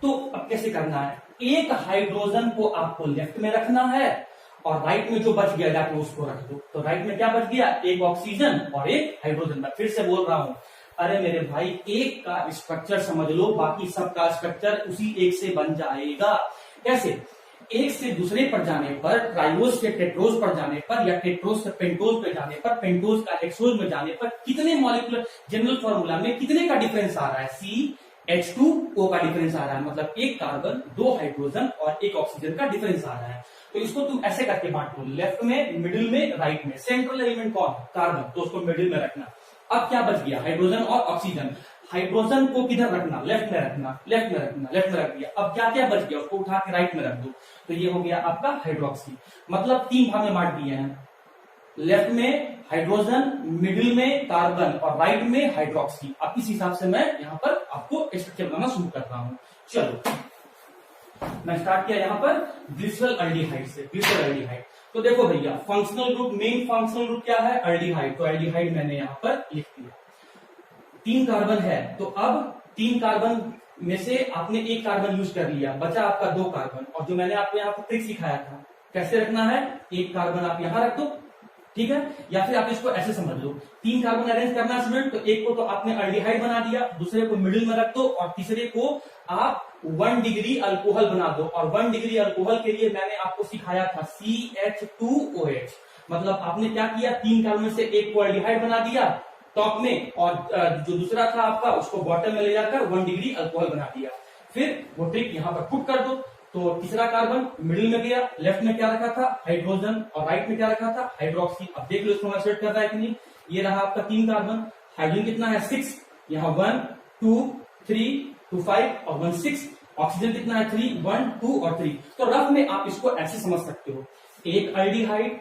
तो अब कैसे करना है? एक हाइड्रोजन को आपको लेफ्ट में रखना है और राइट में जो बच गया जाके उसको रख दो। तो राइट में क्या बच गया? एक ऑक्सीजन और एक हाइड्रोजन। मैं फिर से बोल रहा हूं, अरे मेरे भाई, एक का स्ट्रक्चर समझ लो, बाकी सबका स्ट्रक्चर उसी एक से बन जाएगा। कैसे? एक से दूसरे पर जाने पर, ट्राइओज से टेट्रोज पर जाने पर या टेट्रोज से पेंटोज पे जाने पर, पेंटोज का हेक्सोज में जाने पर कितने मॉलिक्यूलर जनरल फॉर्मूला में कितने का डिफरेंस आ रहा है? CH2O का डिफरेंस आ रहा है, मतलब एक कार्बन, 2 हाइड्रोजन और 1 ऑक्सीजन का डिफरेंस आ रहा है। तो इसको तुम ऐसे करके बांट लो, लेफ्ट में, मिडिल में, राइट में। सेंट्रल एलिमेंट कौन? कार्बन, तो उसको मिडिल में रखना। अब क्या बच गया? हाइड्रोजन और ऑक्सीजन। हाइड्रोजन को किधर रखना? लेफ्ट में रखना, लेफ्ट में रखना, लेफ्ट में रख दिया। अब क्या क्या बच गया? उसको उठा के राइट में रख दो, तो ये हो गया आपका हाइड्रोक्सी। मतलब 3 भाग में बांट दिए हैं, लेफ्ट में हाइड्रोजन, मिडिल में कार्बन और राइट में हाइड्रोक्सी। अब इस हिसाब से मैं यहाँ पर आपको स्ट्रक्चर बनाना शुरू कर रहा हूं। चलो, मैं स्टार्ट किया यहाँ पर ग्लिसरॉल एल्डिहाइड से। ग्लिसरॉल एल्डिहाइड, तो देखो भैया, functional group, main functional group क्या है? एल्डिहाइड। तो एल्डिहाइड मैंने यहाँ पर लिख दिया। 3 कार्बन है, तो अब 3 कार्बन में से आपने 1 कार्बन यूज कर लिया, बचा आपका 2 कार्बन। और जो मैंने आपको यहाँ पर ट्रिक सिखाया था, कैसे रखना है? 1 कार्बन आप यहाँ रख दो, ठीक है? या फिर आप इसको ऐसे समझ लो, 3 कार्बन अरेंज करना है स्टूडेंट, तो एक को तो आपने एल्डिहाइड बना दिया, दूसरे को मिडिल में रख दो और तीसरे को आप 1 डिग्री अल्कोहल बना दो। और 1 डिग्री अल्कोहल के लिए मैंने आपको सिखाया था CH2OH। मतलब आपने क्या किया? 3 कार्बन से एक को एल्डिहाइड बना दिया टॉप में, और जो दूसरा था आपका उसको बॉटम में ले जाकर 1 डिग्री अल्कोहल बना दिया। फिर वो ट्रिक यहाँ पर पुट कर दो, तो तीसरा कार्बन मिडिल में गया, लेफ्ट में क्या रखा था? हाइड्रोजन, और राइट में क्या रखा था? हाइड्रोक्सी। अब देख लो इसको मैं सेट कर रहा है कि नहीं। ये रहा आपका 3 कार्बन, हाइड्रोजन कितना है? 6, यहाँ 1 2 3 2 5 और 1 6। ऑक्सीजन कितना है? 3 1 2 और 3। तो रफ में आप इसको ऐसे समझ सकते हो, एक एल्डिहाइड,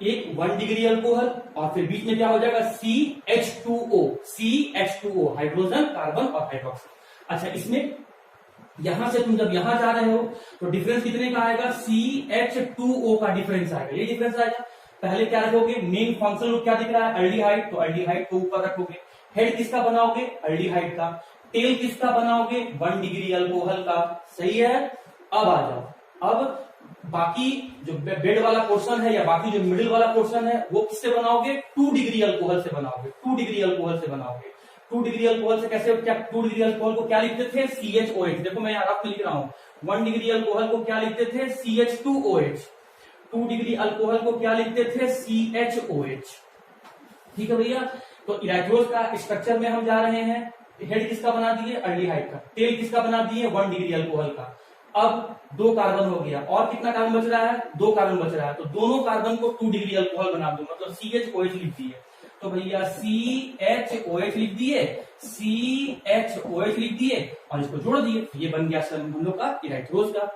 एक 1 डिग्री अल्कोहल और फिर बीच में क्या हो जाएगा? CH2O, हाइड्रोजन, कार्बन और हाइड्रोक्सी। अच्छा, इसमें यहां से तुम जब यहां जा रहे हो तो डिफरेंस कितने का आएगा? CH2O का डिफरेंस आएगा, ये डिफरेंस आएगा। पहले क्या रखोगे? मेन फंक्शनल ग्रुप क्या दिख रहा है? एल्डिहाइड, तो एल्डिहाइड को ऊपर रखोगे। हेड किसका बनाओगे? एल्डिहाइड का। टेल किसका बनाओगे? 1 डिग्री अल्कोहल का। सही है? अब आ जाओ, अब बाकी जो बेड वाला पोर्शन है या बाकी जो मिडिल वाला पोर्शन है वो किससे बनाओगे? 2 डिग्री अल्कोहल से बनाओगे। 2 डिग्री अल्कोहल से बनाओगे। 2 डिग्री अल्कोहल से कैसे? क्या 2 डिग्री अल्कोहल को क्या लिखते थे? CHOH। देखो मैं यहाँ रफ में लिख रहा हूँ, 1 डिग्री अल्कोहल को क्या लिखते थे? CH2OH। 2 डिग्री अल्कोहल को क्या लिखते थे? CHOH। ठीक है भैया, तो इराइथ्रोज का स्ट्रक्चर में हम जा रहे हैं। हेड किसका बना दिए? एल्डिहाइड का। टेल किसका बना दिए? 1 डिग्री अल्कोहल का। अब 2 कार्बन हो गया, और कितना कार्बन बच रहा है? 2 कार्बन बच रहा है, तो दोनों कार्बन को 2 डिग्री अल्कोहल बना दो, मतलब CHOH लिख दिए। तो भैया CHOH लिख दिए, CHOH लिख दिए और इसको जोड़ दिए, ये बन गया हम लोग का इराइथ्रोज का।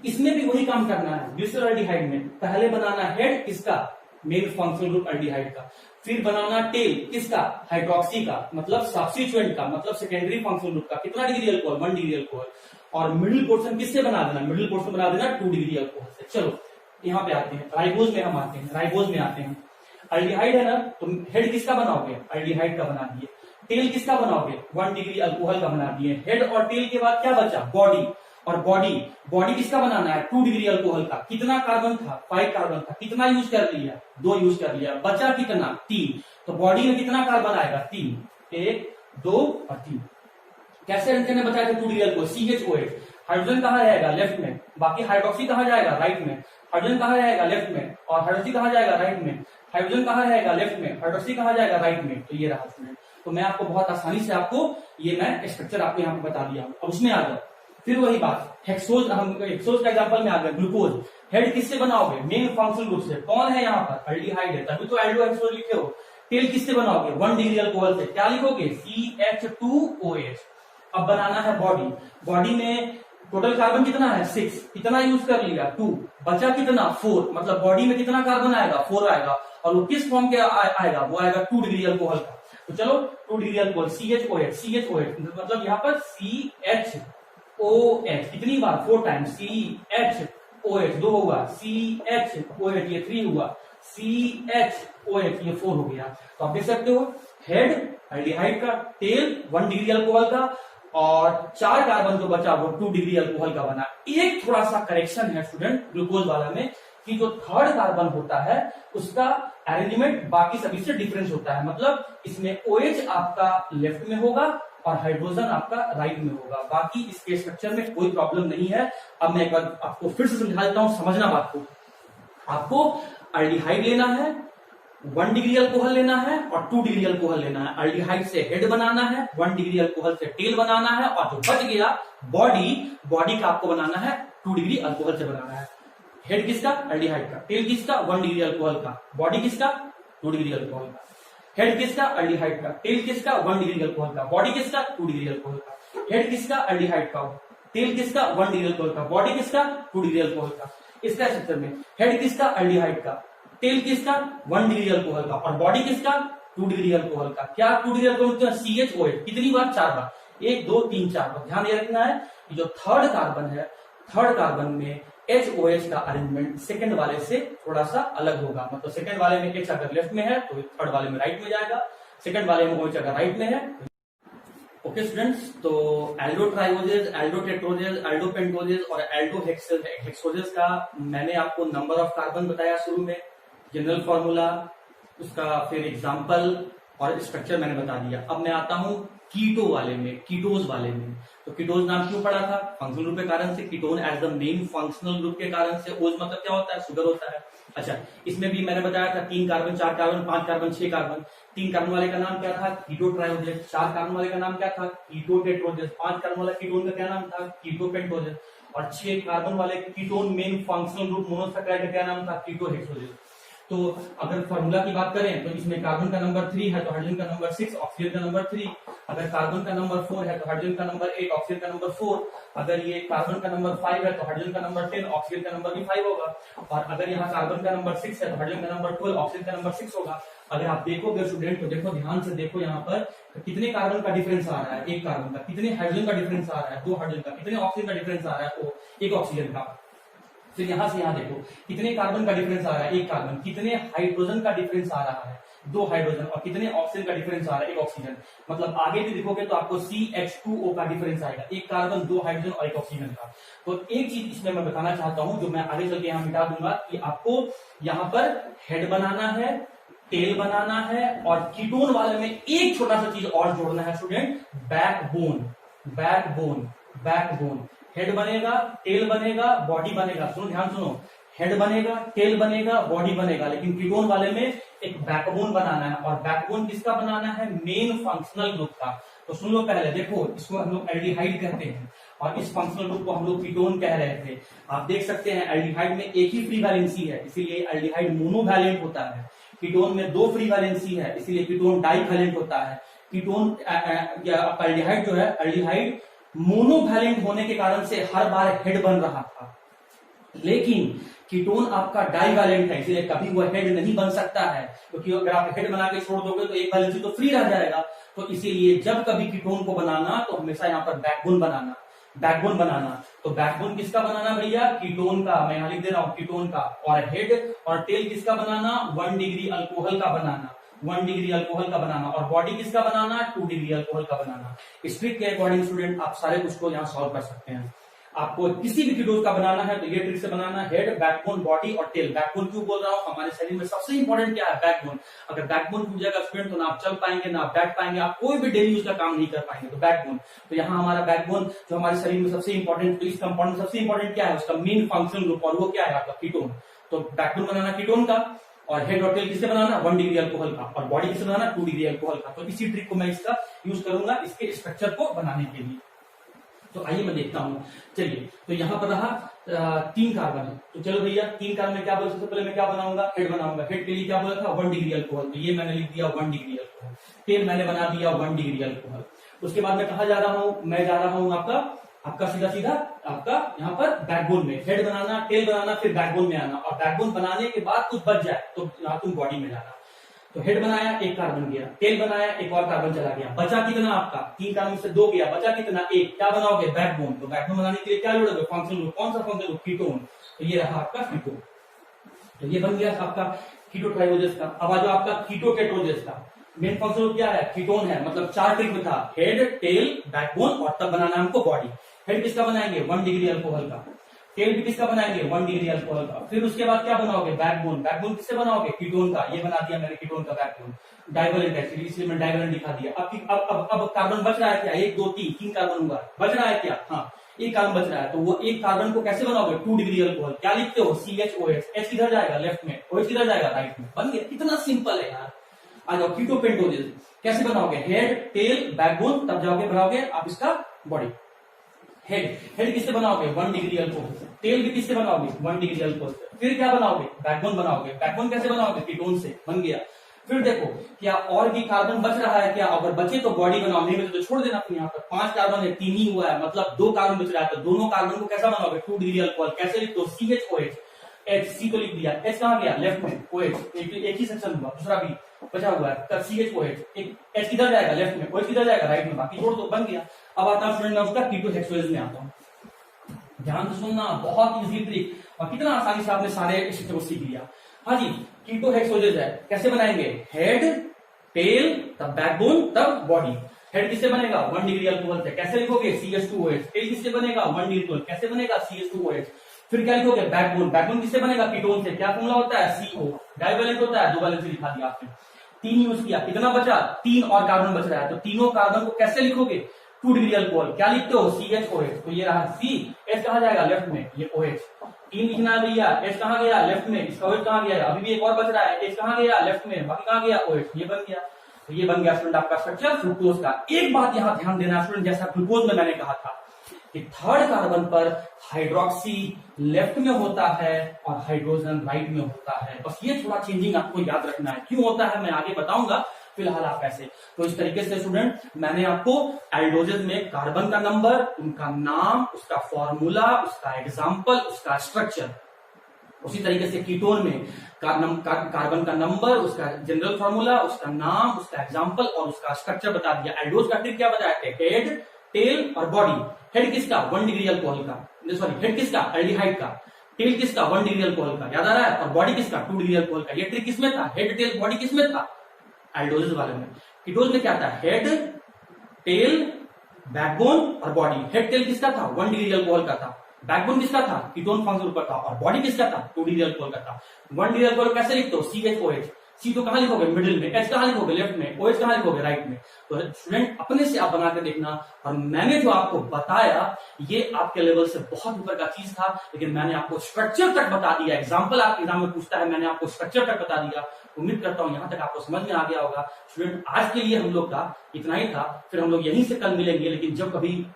इसमें भी वही काम करना है। ग्लिसरॉल एल्डिहाइड में पहले बनाना हेड किसका? मेन फंक्शनल ग्रुप एल्डिहाइड का। फिर बनाना टेल किसका? हाइड्रोक्सी का, मतलब सब्स्टिट्यूएंट का, मतलब सेकेंडरी फंक्शनल ग्रुप का। कितना डिग्री अल्कोहल? 1 degree alcohol. और मिडिल पोर्शन किससे बना देना? मिडिल पोर्शन बना देना 2 डिग्री अल्कोहल से। चलो यहाँ पे आते हैं, राइबोज में हम आते हैं। राइबोज में आते हैं, एल्डिहाइड है ना, तो हेड किसका बनाओगे? एल्डिहाइड का बना दिए। टेल किसका बनाओगे? 1 डिग्री अल्कोहल का बना दिए। हेड और टेल के बाद क्या बचा? बॉडी। और बॉडी, बॉडी किसका बनाना है 2 डिग्री अल्कोहल का। कितना कार्बन था 5 कार्बन था, कितना यूज कर लिया 2 यूज कर लिया, बचा कितना 3। तो बॉडी में कितना कार्बन आएगा 3, 1 2 और 3। कैसे ने बताया था 2 डिग्री अल्कोहल CHOH। हाइड्रोजन कहाँ रहेगा लेफ्ट में, बाकी हाइड्रोक्सी कहाँ जाएगा राइट में, हाइड्रोजन कहाँ रहेगा लेफ्ट में और हाइड्रोक्सी कहाँ जाएगा राइट में, हाइड्रोजन कहाँ रहेगा लेफ्ट में, हाइड्रोक्सी कहाँ जाएगा राइट में। तो ये रहा स्टूडेंट। तो मैं आपको बहुत आसानी से आपको ये मैं स्ट्रक्चर आपको यहाँ पे बता दिया हूँ। अब उसमें आ जाओ, फिर वही बात हेक्सोज, हम हेक्सोज का एग्जांपल में आ गए। ग्लूकोज हेड किससे बनाओगे मेन फंक्शनल ग्रुप से। कौन है यहाँ पर एल्डिहाइड है, तभी तो एल्डो हेक्सोज लिखे हो। टेल किससे बनाओगे 1 डिग्री अल्कोहल से। क्या लिखोगे CH2OH। अब बनाना है बॉडी, बॉडी में टोटल कार्बन कितना है 6, कितना यूज कर लिया 2, बचा कितना 4, मतलब बॉडी में कितना कार्बन आएगा 4 आएगा। और वो किस फॉर्म के आएगा, वो आएगा 2 डिग्री अल्कोहल का। तो चलो 2 डिग्री अल्कोहल CHOH मतलब यहाँ पर CHOH कितनी बार 4 टाइम्स, CHOH 2 होगा, CHOH ये 3 हुआ, CHOH ये 4 हो गया। तो आप देख सकते हो हेड एल्डिहाइड का, टेल 1 डिग्री अल्कोहल का और 4 कार्बन जो बचा वो 2 डिग्री अल्कोहल का बना। एक थोड़ा सा करेक्शन है स्टूडेंट ग्लूकोज वाला में कि जो 3rd कार्बन होता है उसका अरेंजमेंट बाकी सभी से डिफरेंस होता है। मतलब इसमें OH आपका लेफ्ट में होगा और हाइड्रोजन आपका राइट में होगा। बाकी इसके स्ट्रक्चर में कोई प्रॉब्लम नहीं है। अब मैं एक बार आपको फिर से समझा देता हूं, समझना बात को। आपको एल्डिहाइड लेना है, 1 डिग्री अल्कोहल लेना है और 2 डिग्री अल्कोहल लेना है। एल्डिहाइड से हेड बनाना है, 1 डिग्री अल्कोहल से टेल बनाना है और जो बच गया बॉडी का आपको बनाना है 2 डिग्री अल्कोहल से बनाना है। हेड किसका एल्डिहाइड का, टेल किसका 1 डिग्री अल्कोहल का, बॉडी किसका 2 डिग्री अल्कोहल का। हेड किसका एल्डिहाइड का, टेल किसका 1 डिग्री अल्कोहल का, बॉडी किसका 2 डिग्री अल्कोहल का। हेड किसका एल्डिहाइड का, टेल किसका 1 डिग्री अल्कोहल का, बॉडी किसका 2 डिग्री अल्कोहल का। इसका स्ट्रक्चर में हेड किसका एल्डिहाइड का, टेल किसका 1 डिग्री अल्कोहल का और बॉडी किसका 2 डिग्री अल्कोहल का। क्या 2 डिग्री अल्कोहल CHOH कितनी बार 4 बार, 1 2 3 4 बार। ध्यान ये रखना है कि जो 3rd कार्बन है 3rd कार्बन में HOH का अरेंजमेंट सेकंड वाले से थोड़ा सा अलग होगा। मतलब सेकंड वाले में H अगर लेफ्ट में है तो 3rd वाले में राइट में जाएगा, सेकंड वाले में OH अगर राइट में है। ओके स्टूडेंट्स, तो एल्डो ट्राइओजेज, एल्डो टेट्रोजेज, एल्डो पेंटोजेज और एल्डो हेक्सोजेज का मैंने आपको नंबर ऑफ कार्बन बताया शुरू में, जनरल फॉर्मूला उसका, फिर एग्जांपल और स्ट्रक्चर मैंने बता दिया। अब मैं आता हूं कीटो वाले में, कीटोज वाले में। तो कीटोज नाम क्यों पड़ा था, फंक्शनल ग्रुप के कारण से। Ketone as the main functional group के कारण से। ओज मतलब क्या होता है, शुगर होता है। अच्छा, इसमें भी मैंने बताया था 3 carbon 4 carbon 5 carbon 6 carbon. 3 carbon वाले का नाम क्या था, कीटो ट्राइओजेज। 4 कार्बन वाले का नाम क्या था, कीटो टेट्रोजेज। 5 कार्बन वाला कीटोन का क्या नाम था, कीटो पेंटोजेज। और 6 कार्बन वाले ketone main functional group monosaccharide का क्या नाम था, कीटो हेक्सोजेज। तो अगर फॉर्मूला की बात करें तो इसमें कार्बन का नंबर 3 है तो हाइड्रोजन का नंबर 6, ऑक्सीजन का नंबर 3। अगर कार्बन का नंबर 4 है तो हाइड्रोजन का नंबर 8, ऑक्सीजन का नंबर 4। अगर ये कार्बन का नंबर 5 है तो हाइड्रोजन का नंबर 10, ऑक्सीजन का नंबर भी 5 होगा। और अगर यहाँ कार्बन का नंबर 6 है तो हाइड्रोजन का नंबर 12, ऑक्सीजन का नंबर 6 होगा। अगर आप देखोगे स्टूडेंट तो देखो ध्यान से देखो, यहाँ पर कितने कार्बन का डिफरेंस आ रहा है, 1 कार्बन का। कितने हाइड्रोजन का डिफरेंस आ रहा है, 2 हाइड्रोजन का। कितने ऑक्सीजन का डिफरेंस आ रहा है, 1 ऑक्सीजन का। फिर यहां से यहां देखो कितने कार्बन का डिफरेंस आ रहा है, 1 कार्बन। कितने हाइड्रोजन का डिफरेंस आ रहा है, 2 हाइड्रोजन। और कितने ऑक्सीजन का डिफरेंस आ रहा है, 1 ऑक्सीजन। मतलब आगे भी देखोगे तो आपको CH2O का डिफरेंस आएगा, 1 कार्बन 2 हाइड्रोजन और 1 ऑक्सीजन का। तो एक चीज इसमें मैं बताना चाहता हूं जो मैं आगे चल के यहाँ मिटा दूंगा, कि आपको यहाँ पर हेड बनाना है, टेल बनाना है और कीटोन वाले में एक छोटा सा चीज और जोड़ना है student, backbone. Backbone, backbone. Head बनेगा, टेल बनेगा, बॉडी बनेगा। सुनो, ध्यान सुनो, हेड बनेगा, टेल बनेगा, बॉडी बनेगा, लेकिन कीटोन वाले में एक बैकबोन बनाना है। और बैकबोन किसका बनाना है, मेन फंक्शनल ग्रुप का। तो सुन लो पहले, देखो इसको हम लोग एल्डिहाइड कहते हैं और इस फंक्शनल ग्रुप को हम लोग कीटोन कह रहे थे। आप देख सकते हैं एल्डिहाइड में एक ही फ्री वैलेंसी है, इसीलिए एल्डिहाइड मोनोवैलेंट होता है। कीटोन में 2 फ्री वैलेंसी है, इसीलिए कीटोन डाइवैलेंट होता है। कीटोन एल्डिहाइड जो है, एल्डिहाइड मोनोवैलेंट होने के कारण से हर बार हेड बन रहा था, लेकिन कीटोन आपका डाइवैलेंट है, इसलिए कभी वो हेड नहीं बन सकता है। क्योंकि अगर आप हेड बना के छोड़ दोगे तो एक वैलेंसी तो फ्री रह जाएगा। तो इसीलिए जब कभी कीटोन को बनाना तो हमेशा यहाँ पर बैकबोन बनाना, बैकबोन बनाना। तो बैकबोन किसका बनाना भैया, कीटोन का। मैं यहाँ लिख दे रहा हूँ कीटोन का। और हेड और टेल किसका बनाना, 1 डिग्री अल्कोहल का बनाना, 1 डिग्री अल्कोहल का बनाना। और बॉडी किसका बनाना, 2 डिग्री अल्कोहल का बनाना। स्ट्रिक्ट के अकॉर्डिंग स्टूडेंट आप सारे कुछ को यहाँ सॉल्व कर सकते हैं। आपको किसी भी कीटोन का बनाना है तो ये ट्रिक से बनाना, हेड, बैकबोन, बॉडी और टेल। बैकबोन क्यों बोल रहा हूं, हमारे शरीर में सबसे इंपॉर्टेंट क्या है, बैकबोन। अगर बैकबोन टूट जाएगा स्टूडेंट तो ना आप चल पाएंगे, ना आप बैठ पाएंगे, आप कोई भी डेली यूज का काम नहीं कर पाएंगे। तो बैकबोन, तो यहाँ हमारा बैकबोन जो हमारे शरीर में सबसे इंपॉर्टेंट, तो इस कंपाउंड सबसे इंपॉर्टेंट क्या है, उसका मेन फंक्शन ग्रुप, और वो क्या है आपका कीटोन। तो बैकबोन बनाना कीटोन का, और हेड और टेल किससे बनाना, 1 डिग्री अल्कोहल का, और बॉडी किससे बनाना, 2 डिग्री अल्कोहल का। तो इसी ट्रिक को मैं इसका यूज करूंगा इसके स्ट्रक्चर को बनाने के लिए। तो आइए मैं देखता हूं। चलिए, तो यहाँ पर रहा 3 कार्बन है, तो चलो भैया 3 कार्बन में क्या बोला, सबसे पहले मैं क्या बनाऊंगा, हेड बनाऊंगा। हेड के लिए क्या बोला था, 1 डिग्री अल्कोहल, तो ये मैंने लिख दिया 1 डिग्री अल्कोहल। टेल मैंने बना दिया 1 डिग्री अल्कोहल। उसके बाद मैं कहा जा रहा हूं, मैं जा रहा हूं आपका सीधा आपका यहाँ पर बैकबोन में। हेड बनाना, टेल बनाना, फिर बैकबोन में आना, और बैकबोन बनाने के बाद कुछ बच जाए तो यहाँ तुम बॉडी में जाना। तो हेड बनाया, 1 कार्बन गया, टेल बनाया, 1 और कार्बन चला गया, बचा कितना आपका, 3 कार्बन से 2 गया, बचा कितना 1, क्या बनाओगे, बैकबोन। तो बैकबोन बनाने के लिए क्या जोड़ोगे, फंक्शन ग्रुप। कौन सा फंक्शन ग्रुप, कीटोन। तो ये रहा आपका कीटोन। तो ये बन गया आपका कीटो ट्राइओजेस का। अब आ जाओ आपका कीटो केटोजेस का। मेन फंक्शन ग्रुप क्या है, कीटोन है, मतलब 4 ट्रिक में था, हेड, टेल, बैकबोन, और तब बनाना हमको बॉडी। हेड किसका बनाएंगे, 1 डिग्री अल्कोहल का। टेल भी किसका बनाएंगे, 1 डिग्री अल्कोहल का। फिर उसके बाद क्या बनाओगे, बैकबोन। बैकबोन किससे बनाओगे, कीटोन का। ये बना दिया मैंने कीटोन का बैकबोन। डाइवैलेंट एक्चुअली, इसलिए मैंने डाइवैलेंट दिखा दिया। अब कार्बन बच रहा है क्या, 1 2 3 कार्बन हुआ, बच रहा है क्या, हाँ 1 कार्बन बच रहा है। तो वो 1 कार्बन को कैसे बनाओगे, 2 डिग्री अल्कोहल। क्या लिखते हो, CHOH। H किधर जाएगा, लेफ्ट में, OH किधर जाएगा, राइट में। बन गया, कितना सिंपल है यार। आ जाओ कीटो पेंटोजेस, कैसे बनाओगे, हेड, टेल, बैकबोन, तब जाओगे बनाओगे आप इसका बॉडी। हेड किससे बनाओगे, 1 डिग्री अल्कोहल। टेल भी किससे बनाओगे, 1 डिग्री अल्कोहल। फिर क्या बनाओगे, बैकबोन बनाओगे। बैकबोन कैसे बनाओगे, कीटोन से, बन गया। फिर देखो क्या और भी कार्बन बच रहा है क्या, अगर बचे तो बॉडी बनाओ, नहीं बचे तो छोड़ देना। अपने यहाँ पर 5 कार्बन है, 3 ही हुआ है, मतलब 2 कार्बन बच रहा है, तो दोनों कार्बन को कैसा बनाओगे, 2 डिग्री अल्कोहल। कैसे लिख दो, CHOH। HC तो लिख दिया, H कहाँ गया, लेफ्ट में, OH एक ही सेक्शन हुआ, दूसरा भी बचा हुआ है, तब CHOH। H किधर जाएगा, लेफ्ट में, OH किधर जाएगा, राइट में, बाकी छोड़ दो, बन गया। अब आता हूं स्टूडेंट, मैं उसका कीटोहेक्सोजेस में आता हूं। ध्यान से सुनना, बहुत इजी ट्रिक, और कितना आसानी से आपने सारे स्ट्रक्चर को सीख लिया। हाँ जी, कीटोहेक्सोजेस है, कैसे बनाएंगे, हेड, टेल, तब बैकबोन, तब बॉडी। हेड किससे बनेगा, 1 डिग्री अल्कोहल से, कैसे लिखोगे, CH2OH। टेल किससे बनेगा, 1 डिग्री अल्कोहल, कैसे बनेगा, CH2OH। फिर क्या लिखोगे, बैकबोन। बैकबोन किससे बनेगा, कीटोन से, क्या फॉर्मूला होता है, CO। डाइवैलेंट होता है, 2 वैलेंसी लिखा दिया आपने। 3 यूज किया, कितना बचा, 3 और कार्बन बच रहा है, तो तीनों कार्बन को कैसे लिखोगे, 2 डिग्री अल्कोहल। क्या लिखते हो, CHOH। तो ये रहा C, H कहाँ जाएगा, लेफ्ट में, ये OH। 3 लिखना है भैया, H कहाँ गया, लेफ्ट में, इसका OH कहाँ गया, अभी भी एक और बच रहा है, H कहाँ गया, लेफ्ट में, बाकी कहाँ गया, OH। ये बन गया। तो ये बन गया स्टूडेंट आपका स्ट्रक्चर फ्रुक्टोज का। एक बात यहाँ ध्यान देना स्टूडेंट, जैसा ग्लूकोज में मैंने कहा था कि 3rd कार्बन पर हाइड्रोक्सी लेफ्ट में होता है और हाइड्रोजन राइट में होता है। बस ये थोड़ा चेंजिंग आपको याद रखना है, क्यों होता है मैं आगे बताऊंगा, फिलहाल आप ऐसे। तो इस तरीके से स्टूडेंट मैंने आपको एल्डोजेस में कार्बन का नंबर, उनका नाम, उसका फॉर्मूला, उसका एग्जाम्पल, उसका स्ट्रक्चर, उसी तरीके से कीटोन में कार्बन का नंबर, उसका जनरल फॉर्मूला, उसका नाम, उसका एग्जाम्पल और उसका स्ट्रक्चर बता दिया। एल्डोज का ट्रिक क्या बताया, हेड, टेल और बॉडी। हेड किसका, 1 डिग्री अल्कोहल का, सॉरी हेड किसका, एल्डिहाइड का। टेल किसका, 1 डिग्री अल्कोहल का, याद आ रहा है, और बॉडी किसका, 2 डिग्री अल्कोहल का। ये ट्रिक किसमें था, हेड, टेल, बॉडी किसमें था, एल्डोजेस वाले में। कीटोज में क्या था, हेड, टेल, बैकबोन और बॉडी। हेड टेल किसका था, 1 डिग्री अल्कोहल का था। बैकबोन किसका था, कीटोन फंक्शन ग्रुप का था, और बॉडी किसका था, 2 डिग्री अल्कोहल का था। 1 डिग्री अल्कोहल कैसे लिखते हो, CHOH। C तो कहां लिखोगे, मिडिल में, H कहां लिखोगे, लेफ्ट में, OH कहां लिखोगे, राइट में। तो स्टूडेंट अपने से आप बना के देखना, और मैंने जो आपको बताया ये आपके लेवल से बहुत ऊपर का चीज था, लेकिन मैंने आपको स्ट्रक्चर तक बता दिया। एग्जाम्पल आपके एग्जाम में पूछता है, मैंने आपको स्ट्रक्चर तक बता दिया। उम्मीद करता हूं यहां तक आपको समझ में आ गया होगा। स्टूडेंट आज के लिए हम लोग का इतना ही था, फिर हम लोग यहीं से कल मिलेंगे। लेकिन जब कभी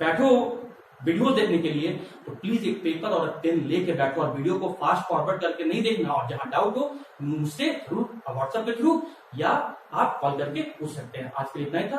बैठो वीडियो देखने के लिए तो प्लीज एक पेपर और पेन लेके बैठो, और वीडियो को फास्ट फॉरवर्ड करके नहीं देखना, और जहां डाउट हो मुझसे जरूर व्हाट्सएप के थ्रू या आप कॉल करके पूछ सकते हैं। आज के लिए इतना ही था।